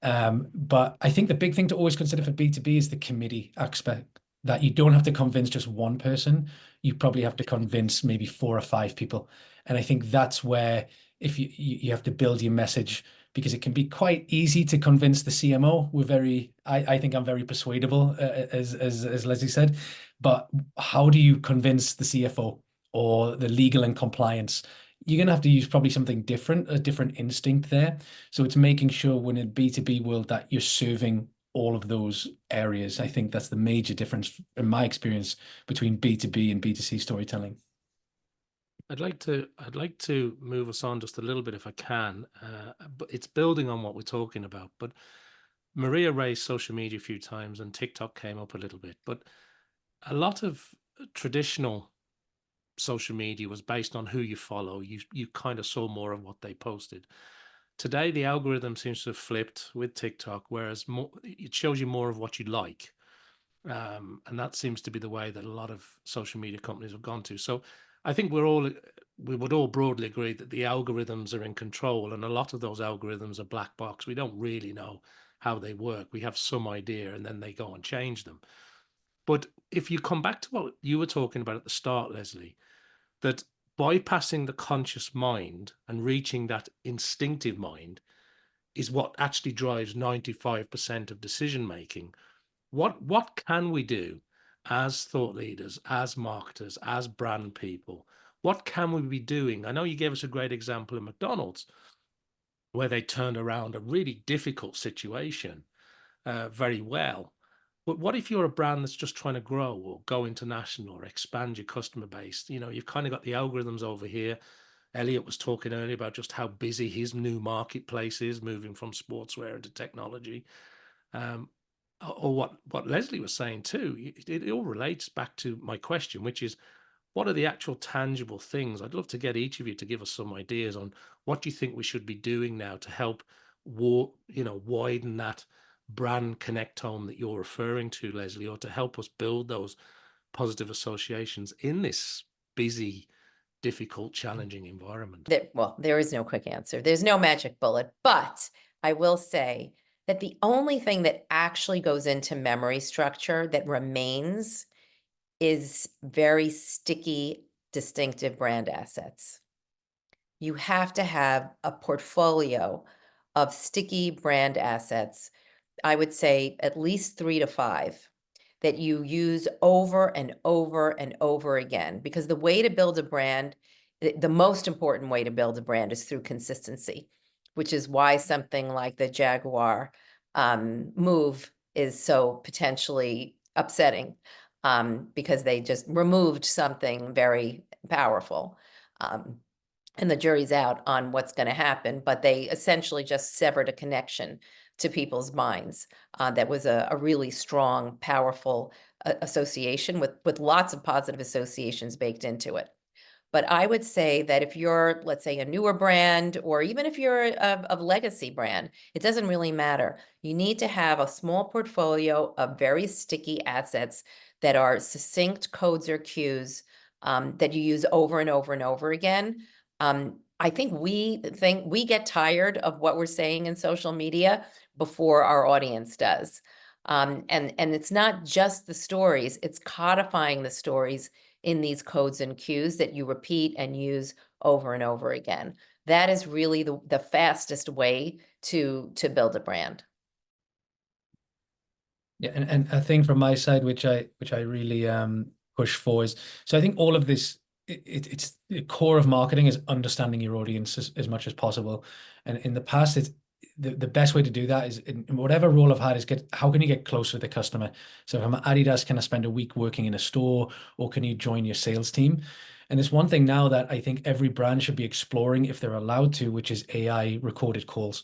But I think the big thing to always consider for B2B is the committee aspect, that you don't have to convince just one person. You probably have to convince maybe 4 or 5 people. And I think that's where, if you have to build your message, because it can be quite easy to convince the CMO. I think I'm very persuadable, as Leslie said, but how do you convince the CFO or the legal and compliance? You're going to have to use probably something different, a different instinct there. So it's making sure when in B2B world that you're serving all of those areas. I think that's the major difference in my experience between B2B and B2C storytelling.
I'd like to move us on just a little bit if I can, but it's building on what we're talking about. But Maria raised social media a few times, and TikTok came up a little bit. But a lot of traditional social media was based on who you follow. You kind of saw more of what they posted. Today, the algorithm seems to have flipped with TikTok, whereas it shows you more of what you like. And that seems to be the way that a lot of social media companies have gone to. So I think we would all broadly agree that the algorithms are in control, and a lot of those algorithms are black box. We don't really know how they work. We have some idea, and then they go and change them. But if you come back to what you were talking about at the start, Leslie, that bypassing the conscious mind and reaching that instinctive mind is what actually drives 95% of decision making. What can we do as thought leaders, as marketers, as brand people? What can we be doing? I know you gave us a great example of McDonald's, where they turned around a really difficult situation very well. But what if you're a brand that's just trying to grow or go international or expand your customer base? You know, you've kind of got the algorithms over here. Elliott was talking earlier about just how busy his new marketplace is, moving from sportswear into technology. Or what Leslie was saying too, it all relates back to my question, which is, what are the actual tangible things? I'd love to get each of you to give us some ideas on what you think we should be doing now to help widen that brand connectome that you're referring to, Leslie, or to help us build those positive associations in this busy, difficult, challenging environment.
Well, there is no quick answer. There's no magic bullet, but I will say that the only thing that actually goes into memory structure that remains is very sticky, distinctive brand assets. You have to have a portfolio of sticky brand assets, I would say at least 3 to 5, that you use over and over and over again. Because the way to build a brand, the most important way to build a brand is through consistency, which is why something like the Jaguar move is so potentially upsetting, because they just removed something very powerful. And the jury's out on what's going to happen, but they essentially just severed a connection to people's minds. That was a really strong, powerful association with lots of positive associations baked into it. But I would say that if you're, let's say, a newer brand, or even if you're a legacy brand, it doesn't really matter. You need to have a small portfolio of very sticky assets that are succinct codes or cues that you use over and over and over again. I think we get tired of what we're saying in social media before our audience does. And it's not just the stories, it's codifying the stories in these codes and cues that you repeat and use over and over again. That is really the fastest way to build a brand.
Yeah, and a thing from my side, which I really push for is, so I think all of this, it's the core of marketing is understanding your audience as much as possible. And in the past, it's the best way to do that is in whatever role I've had is how can you get closer to the customer? So if I'm at Adidas, can I spend a week working in a store, or can you join your sales team? And there's one thing now that I think every brand should be exploring if they're allowed to, which is AI recorded calls.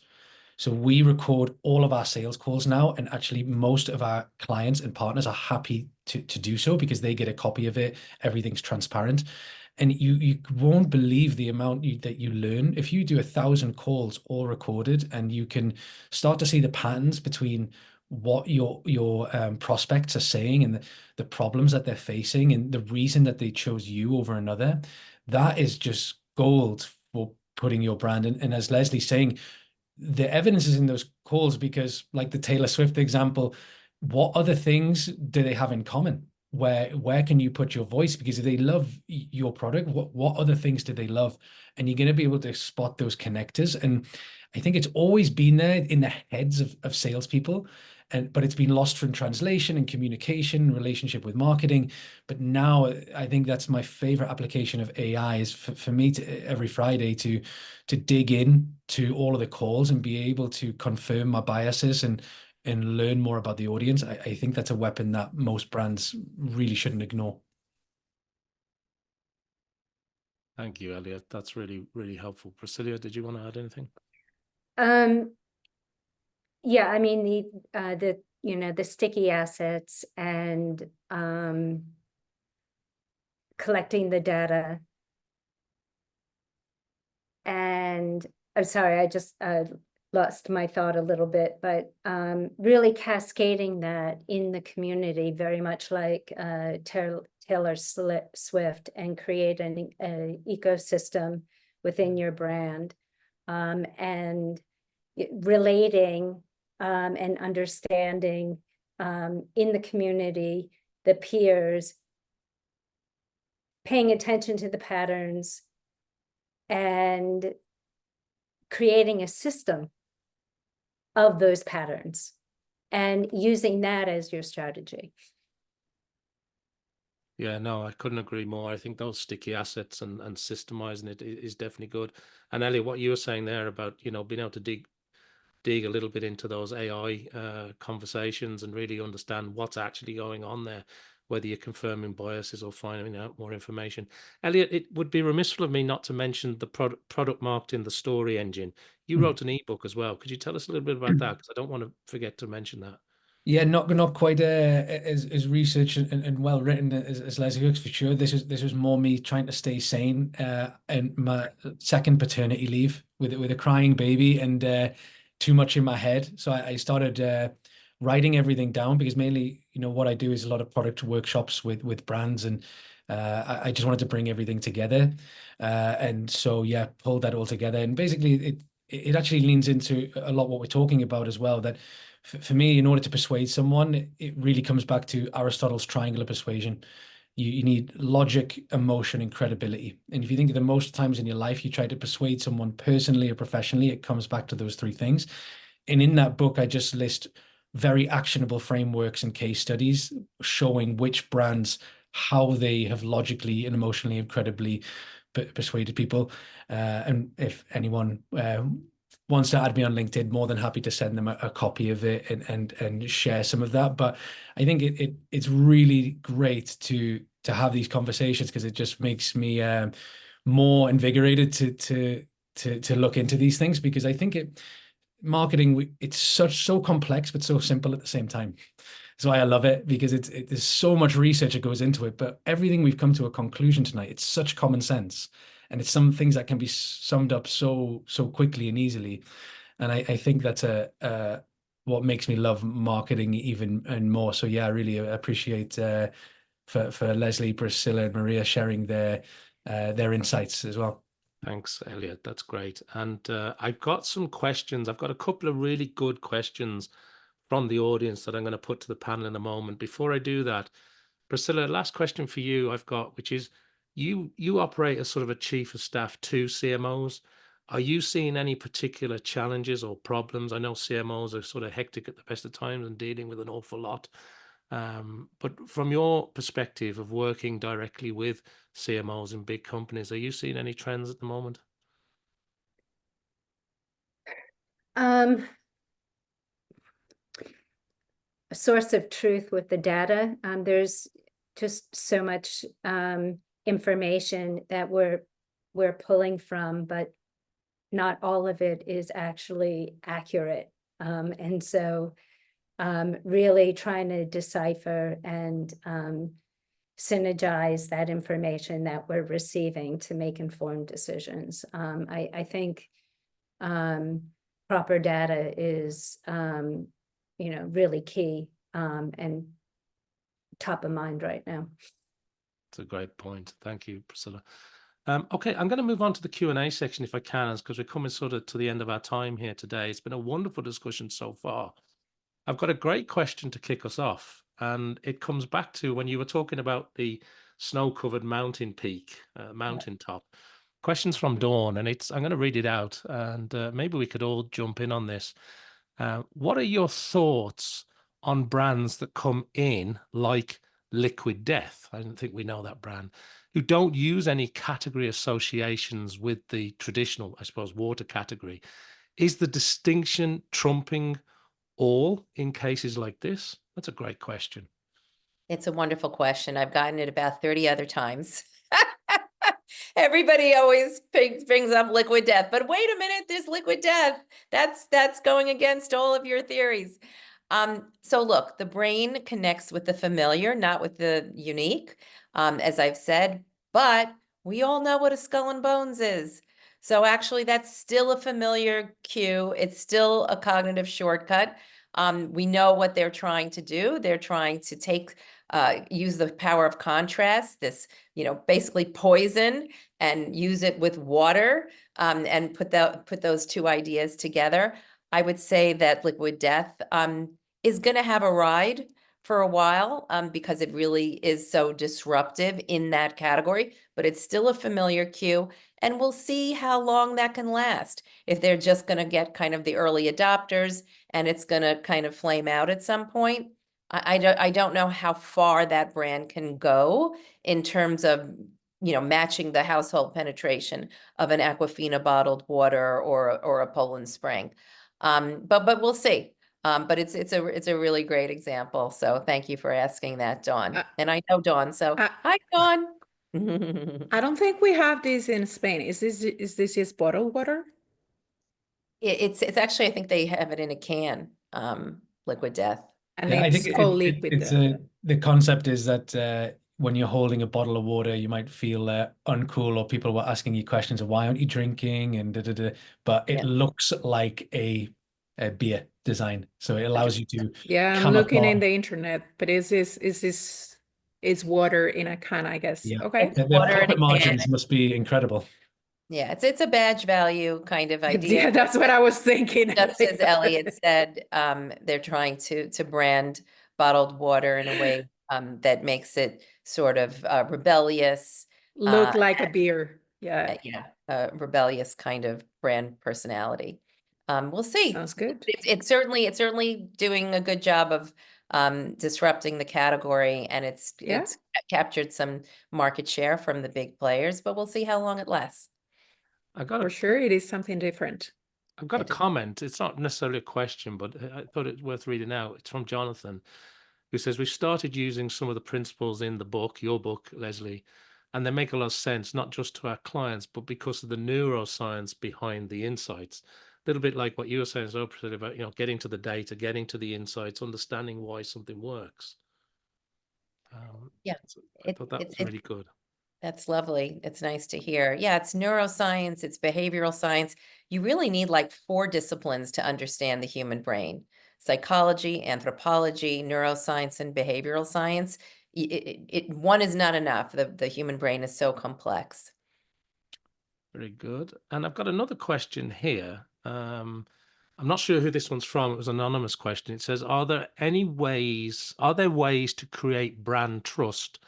So we record all of our sales calls now, and actually most of our clients and partners are happy to do so because they get a copy of it. Everything's transparent. And you won't believe the amount that you learn if you do 1,000 calls all recorded, and you can start to see the patterns between what your prospects are saying and the problems that they're facing and the reason that they chose you over another. That is just gold for putting your brand in. And as Leslie's saying, the evidence is in those calls, because like the Taylor Swift example, what other things do they have in common? Where can you put your voice? Because if they love your product, what other things do they love? And you're going to be able to spot those connectors. And I think it's always been there in the heads of salespeople, but it's been lost from translation and communication, relationship with marketing. But now I think that's my favorite application of AI is for me to every Friday to dig in to all of the calls and be able to confirm my biases and learn more about the audience. I think that's a weapon that most brands really shouldn't ignore.
Thank you, Elliott. That's really, really helpful. Priscilla, did you want to add anything?
Yeah, I mean, the sticky assets and collecting the data. And I'm sorry, I just lost my thought a little bit, but really cascading that in the community, very much like Taylor Swift, and create an ecosystem within your brand, and relating and understanding in the community, the peers, paying attention to the patterns, and creating a system of those patterns and using that as your strategy.
Yeah, no, I couldn't agree more. I think those sticky assets and systemizing it is definitely good. And Elliot, what you were saying there about, you know, being able to dig a little bit into those AI conversations and really understand what's actually going on there, whether you're confirming biases or finding out more information. Elliot, it would be remiss of me not to mention the product marketing, the story engine. You wrote an ebook as well. Could you tell us a little bit about that? Because I don't want to forget to mention that.
Yeah, not quite as research and well written as Leslie works, for sure. This was more me trying to stay sane and my second paternity leave with a crying baby and too much in my head. So I started writing everything down, because mainly, you know, what I do is a lot of product workshops with brands, and I just wanted to bring everything together. And so yeah, pulled that all together, and basically it actually leans into a lot what we're talking about as well, that for me, in order to persuade someone, it really comes back to Aristotle's triangle of persuasion. You need logic, emotion, and credibility. And if you think of the most times in your life you try to persuade someone personally or professionally, it comes back to those three things. And in that book, I just list very actionable frameworks and case studies showing which brands, how they have logically and emotionally and credibly persuaded people. And if anyone wants to add me on LinkedIn, more than happy to send them a copy of it and share some of that. But I think it's really great to have these conversations, because it just makes me more invigorated to look into these things, because I think marketing, it's so complex but so simple at the same time. That's why I love it, because there's so much research that goes into it, but everything we've come to a conclusion tonight, it's such common sense. And it's some things that can be summed up so quickly and easily. And I think that's what makes me love marketing even and more. So yeah, I really appreciate for Leslie, Priscilla, and Maria sharing their insights as well.
Thanks, Elliot. That's great. And I've got some questions. I've got a couple of really good questions from the audience that I'm going to put to the panel in a moment. Before I do that, Priscilla, last question for you I've got, which is, you operate as sort of a chief of staff to CMOs. Are you seeing any particular challenges or problems? I know CMOs are sort of hectic at the best of times and dealing with an awful lot. But from your perspective of working directly with CMOs in big companies, are you seeing any trends at the moment?
A source of truth with the data. There's just so much information that we're pulling from, but not all of it is actually accurate. And so really trying to decipher and synergize that information that we're receiving to make informed decisions. I think proper data is really key and top of mind right now.
It's a great point. Thank you, Priscilla. Okay, I'm going to move on to the Q&A section if I can, because we're coming sort of to the end of our time here today. It's been a wonderful discussion so far. I've got a great question to kick us off, and it comes back to when you were talking about the snow-covered mountain peak, mountaintop. Questions from Dawn, and I'm going to read it out, and maybe we could all jump in on this. What are your thoughts on brands that come in like Liquid Death? I don't think we know that brand, who don't use any category associations with the traditional, I suppose, water category. Is the distinction trumping all in cases like this? That's a great question.
It's a wonderful question. I've gotten it about 30 other times. Everybody always brings up liquid death, but wait a minute, there's liquid death. That's going against all of your theories. So look, the brain connects with the familiar, not with the unique, as I've said, but we all know what a skull and bones is. So actually that's still a familiar cue. It's still a cognitive shortcut. We know what they're trying to do. They're trying to use the power of contrast, this, basically poison, and use it with water, and put those two ideas together. I would say that liquid death is going to have a ride for a while, because it really is so disruptive in that category, but it's still a familiar cue, and we'll see how long that can last. If they're just going to get kind of the early adopters and it's going to kind of flame out at some point, I don't know how far that brand can go in terms of, matching the household penetration of an Aquafina bottled water or a Poland Spring. But we'll see. But it's a really great example. So thank you for asking that, Dawn. And I know Dawn, so hi, Dawn.
I don't think we have this in Spain. Is this just bottled water?
It's actually, I think they have it in a can, liquid death.
And
Yeah, I
it's
think
called liquid death.
the concept is that when you're holding a bottle of water, you might feel uncool, or people were asking you questions of why aren't you drinking, and but it looks like a beer design, so it allows you to
Yeah, I'm looking in the internet, but it's water in a can, I guess.
Yeah.
Okay.
The profit margins must be incredible.
Yeah, it's a badge value kind of idea.
Yeah, that's what I was thinking.
Just as Elliott said, they're trying to brand bottled water in a way that makes it sort of rebellious.
Look like a beer. Yeah.
Yeah, rebellious kind of brand personality. We'll see.
Sounds good.
It's certainly doing a good job of disrupting the category, and it's captured some market share from the big players, but we'll see how long it lasts.
For sure, it is something different.
I've got a comment. It's not necessarily a question, but I thought it worth reading out. It's from Jonathan, who says, we started using some of the principles in the book, your book, Leslie, and they make a lot of sense, not just to our clients, but because of the neuroscience behind the insights. A little bit like what you were saying, so Priscilla, about getting to the data, getting to the insights, understanding why something works.
Yeah,
I thought that was really good.
That's lovely. It's nice to hear. Yeah, it's neuroscience, it's behavioral science. You really need like 4 disciplines to understand the human brain: psychology, anthropology, neuroscience, and behavioral science. One is not enough. The human brain is so complex.
Very good. And I've got another question here. I'm not sure who this one's from. It was an anonymous question. It says, are there ways to create brand trust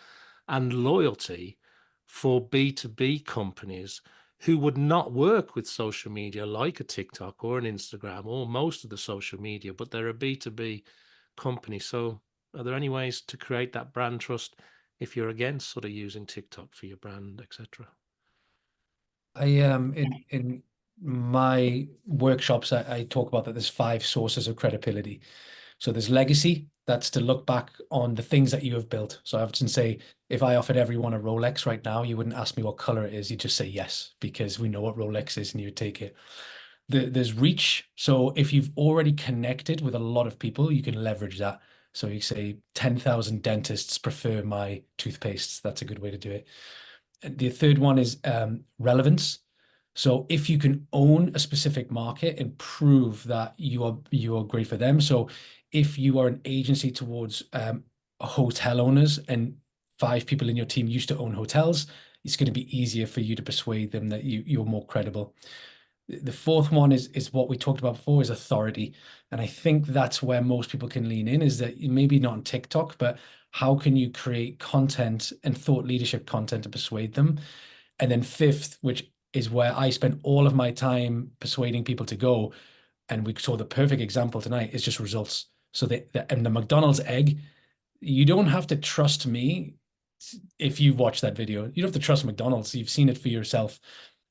and loyalty for B2B companies who would not work with social media like a TikTok or an Instagram or most of the social media, but they're a B2B company? So are there any ways to create that brand trust if you're against sort of using TikTok for your brand, etc.?
In my workshops, I talk about that there's 5 sources of credibility. So there's legacy, that's to look back on the things that you have built. So I often say, if I offered everyone a Rolex right now, you wouldn't ask me what color it is, you'd just say yes, because we know what Rolex is and you would take it. There's reach. So if you've already connected with a lot of people, you can leverage that. So you say 10,000 dentists prefer my toothpastes. That's a good way to do it. The third one is relevance. So if you can own a specific market and prove that you are great for them. So if you are an agency towards hotel owners and 5 people in your team used to own hotels, it's going to be easier for you to persuade them that you're more credible. The fourth one is what we talked about before, is authority. And I think that's where most people can lean in, is that maybe not on TikTok, but how can you create content and thought leadership content to persuade them? And then 5th, which is where I spend all of my time persuading people to go, and we saw the perfect example tonight, is just results. So and the McDonald's egg, you don't have to trust me if you watch that video. You don't have to trust McDonald's. You've seen it for yourself.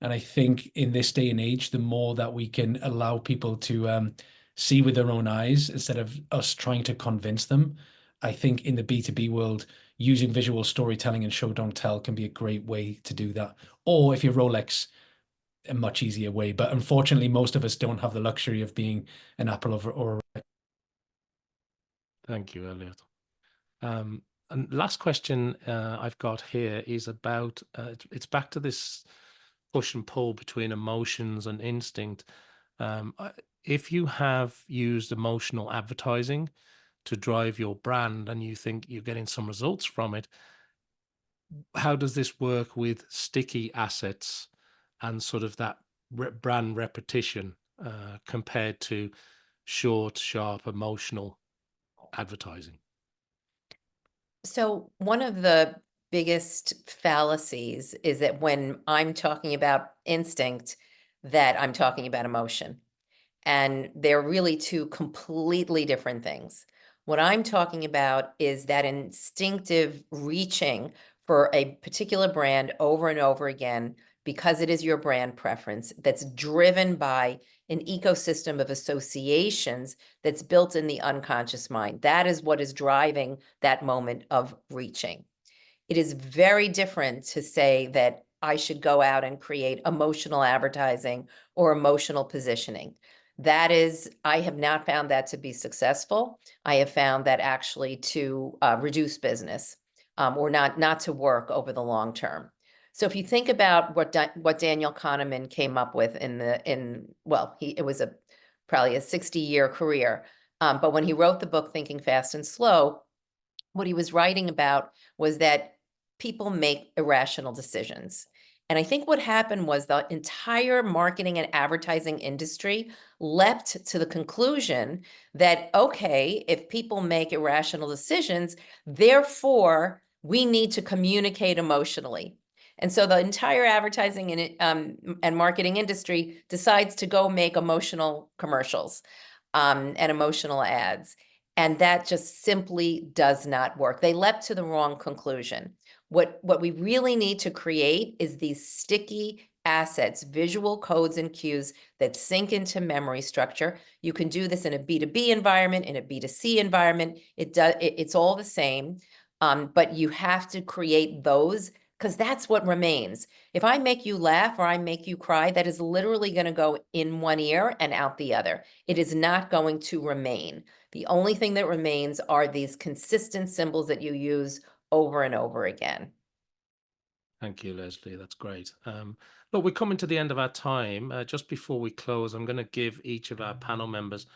And I think in this day and age, the more that we can allow people to see with their own eyes instead of us trying to convince them, I think in the B2B world, using visual storytelling and show don't tell can be a great way to do that. Or if you're Rolex, a much easier way. But unfortunately, most of us don't have the luxury of being an Apple or
Thank you, Elliott. And last question I've got here is about, it's back to this push and pull between emotions and instinct. If you have used emotional advertising to drive your brand and you think you're getting some results from it, how does this work with sticky assets and sort of that brand repetition compared to short, sharp, emotional advertising?
So one of the biggest fallacies is that when I'm talking about instinct, that I'm talking about emotion. And they're really two completely different things. What I'm talking about is that instinctive reaching for a particular brand over and over again, because it is your brand preference that's driven by an ecosystem of associations that's built in the unconscious mind. That is what is driving that moment of reaching. It is very different to say that I should go out and create emotional advertising or emotional positioning. That is, I have not found that to be successful. I have found that actually to reduce business or not to work over the long term. So if you think about what Daniel Kahneman came up with it was probably a 60-year career. But when he wrote the book Thinking Fast and Slow, what he was writing about was that people make irrational decisions. And I think what happened was the entire marketing and advertising industry leapt to the conclusion that, okay, if people make irrational decisions, therefore we need to communicate emotionally. And so the entire advertising and marketing industry decides to go make emotional commercials and emotional ads. And that just simply does not work. They leapt to the wrong conclusion. What we really need to create is these sticky assets, visual codes and cues that sink into memory structure. You can do this in a B2B environment, in a B2C environment. It's all the same, but you have to create those because that's what remains. If I make you laugh or I make you cry, that is literally going to go in one ear and out the other. It is not going to remain. The only thing that remains are these consistent symbols that you use over and over again.
Thank you, Leslie. That's great. Look, we're coming to the end of our time. Just before we close, I'm going to give each of our panel members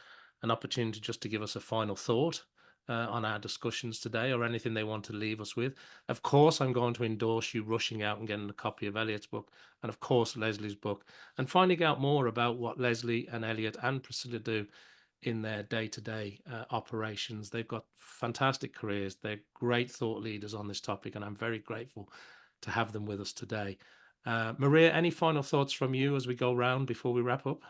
an opportunity just to give us a final thought on our discussions today, or anything they want to leave us with. Of course, I'm going to endorse you rushing out and getting a copy of Elliott's book, and of course, Leslie's book, and finding out more about what Leslie and Elliott and Priscilla do in their day-to-day operations. They've got fantastic careers. They're great thought leaders on this topic, and I'm very grateful to have them with us today. Maria, any final thoughts from you as we go round before we wrap up?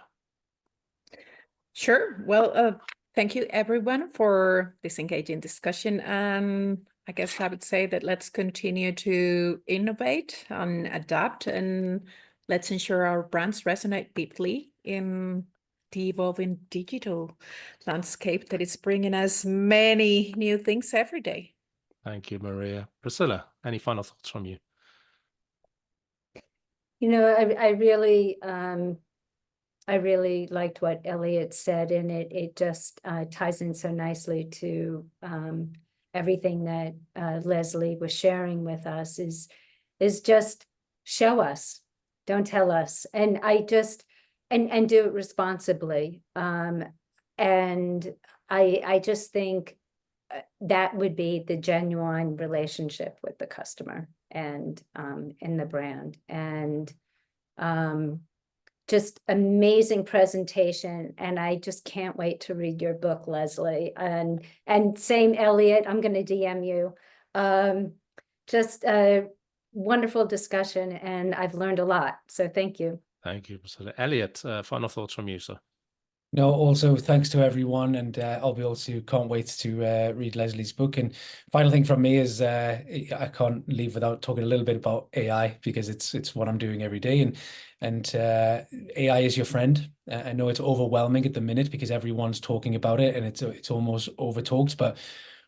Sure. Well, thank you everyone for this engaging discussion. And I guess I would say that let's continue to innovate and adapt, and let's ensure our brands resonate deeply in the evolving digital landscape that is bringing us many new things every day.
Thank you, Maria. Priscilla, any final thoughts from you?
You know, I really liked what Elliott said, and it just ties in so nicely to everything that Leslie was sharing with us is just show us, don't tell us, and and do it responsibly. And I just think that would be the genuine relationship with the customer and in the brand. And just amazing presentation, and I just can't wait to read your book, Leslie. And same, Elliott, I'm going to DM you. Just a wonderful discussion, and I've learned a lot. So thank you.
Thank you, Priscilla. Elliott, final thoughts from you, sir.
No, also thanks to everyone, and I'll be also can't wait to read Leslie's book. And final thing from me is I can't leave without talking a little bit about AI, because it's what I'm doing every day, and AI is your friend. I know it's overwhelming at the minute because everyone's talking about it and it's almost over talked, but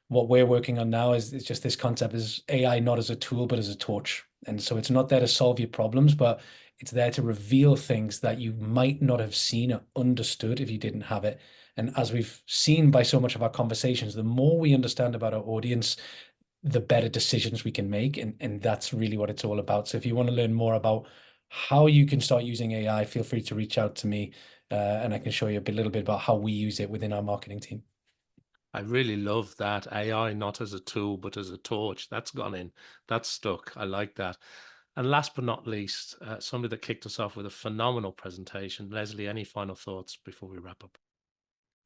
what we're working on now is just this concept is AI not as a tool, but as a torch. And so it's not there to solve your problems, but it's there to reveal things that you might not have seen or understood if you didn't have it. And as we've seen by so much of our conversations, the more we understand about our audience, the better decisions we can make. And that's really what it's all about. So if you want to learn more about how you can start using AI, feel free to reach out to me and I can show you a little bit about how we use it within our marketing team.
I really love that. AI not as a tool, but as a torch. That's gone in. That's stuck. I like that. And last but not least, somebody that kicked us off with a phenomenal presentation. Leslie, any final thoughts before we wrap up?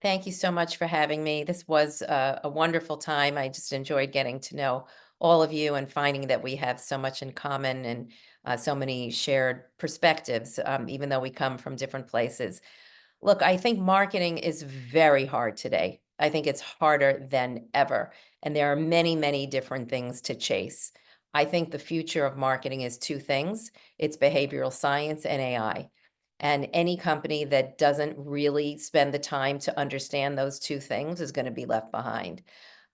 Thank you so much for having me. This was a wonderful time. I just enjoyed getting to know all of you and finding that we have so much in common and so many shared perspectives, even though we come from different places. Look, I think marketing is very hard today. I think it's harder than ever. And there are many, many different things to chase. I think the future of marketing is two things. It's behavioral science and AI. And any company that doesn't really spend the time to understand those two things is going to be left behind.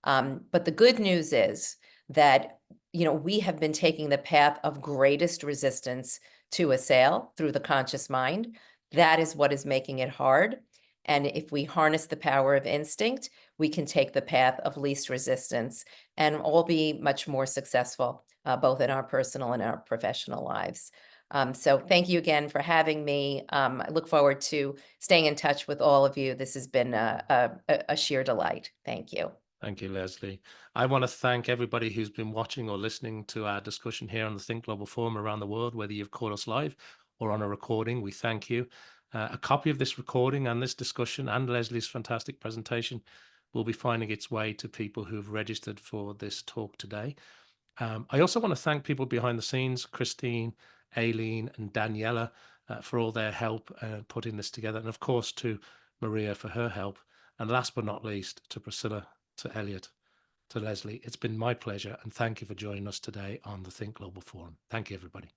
But the good news is that, we have been taking the path of greatest resistance to a sale through the conscious mind. That is what is making it hard. And if we harness the power of instinct, we can take the path of least resistance and all be much more successful, both in our personal and our professional lives. So thank you again for having me. I look forward to staying in touch with all of you. This has been a sheer delight. Thank you.
Thank you, Leslie. I want to thank everybody who's been watching or listening to our discussion here on the Think Global Forum around the world, whether you've caught us live or on a recording. We thank you. A copy of this recording and this discussion and Leslie's fantastic presentation will be finding its way to people who've registered for this talk today. I also want to thank people behind the scenes, Christine, Aileen and Daniela, for all their help putting this together. And of course, to Maria for her help. And last but not least, to Priscilla, to Elliott, to Leslie. It's been my pleasure. And thank you for joining us today on the Think Global Forum. Thank you, everybody.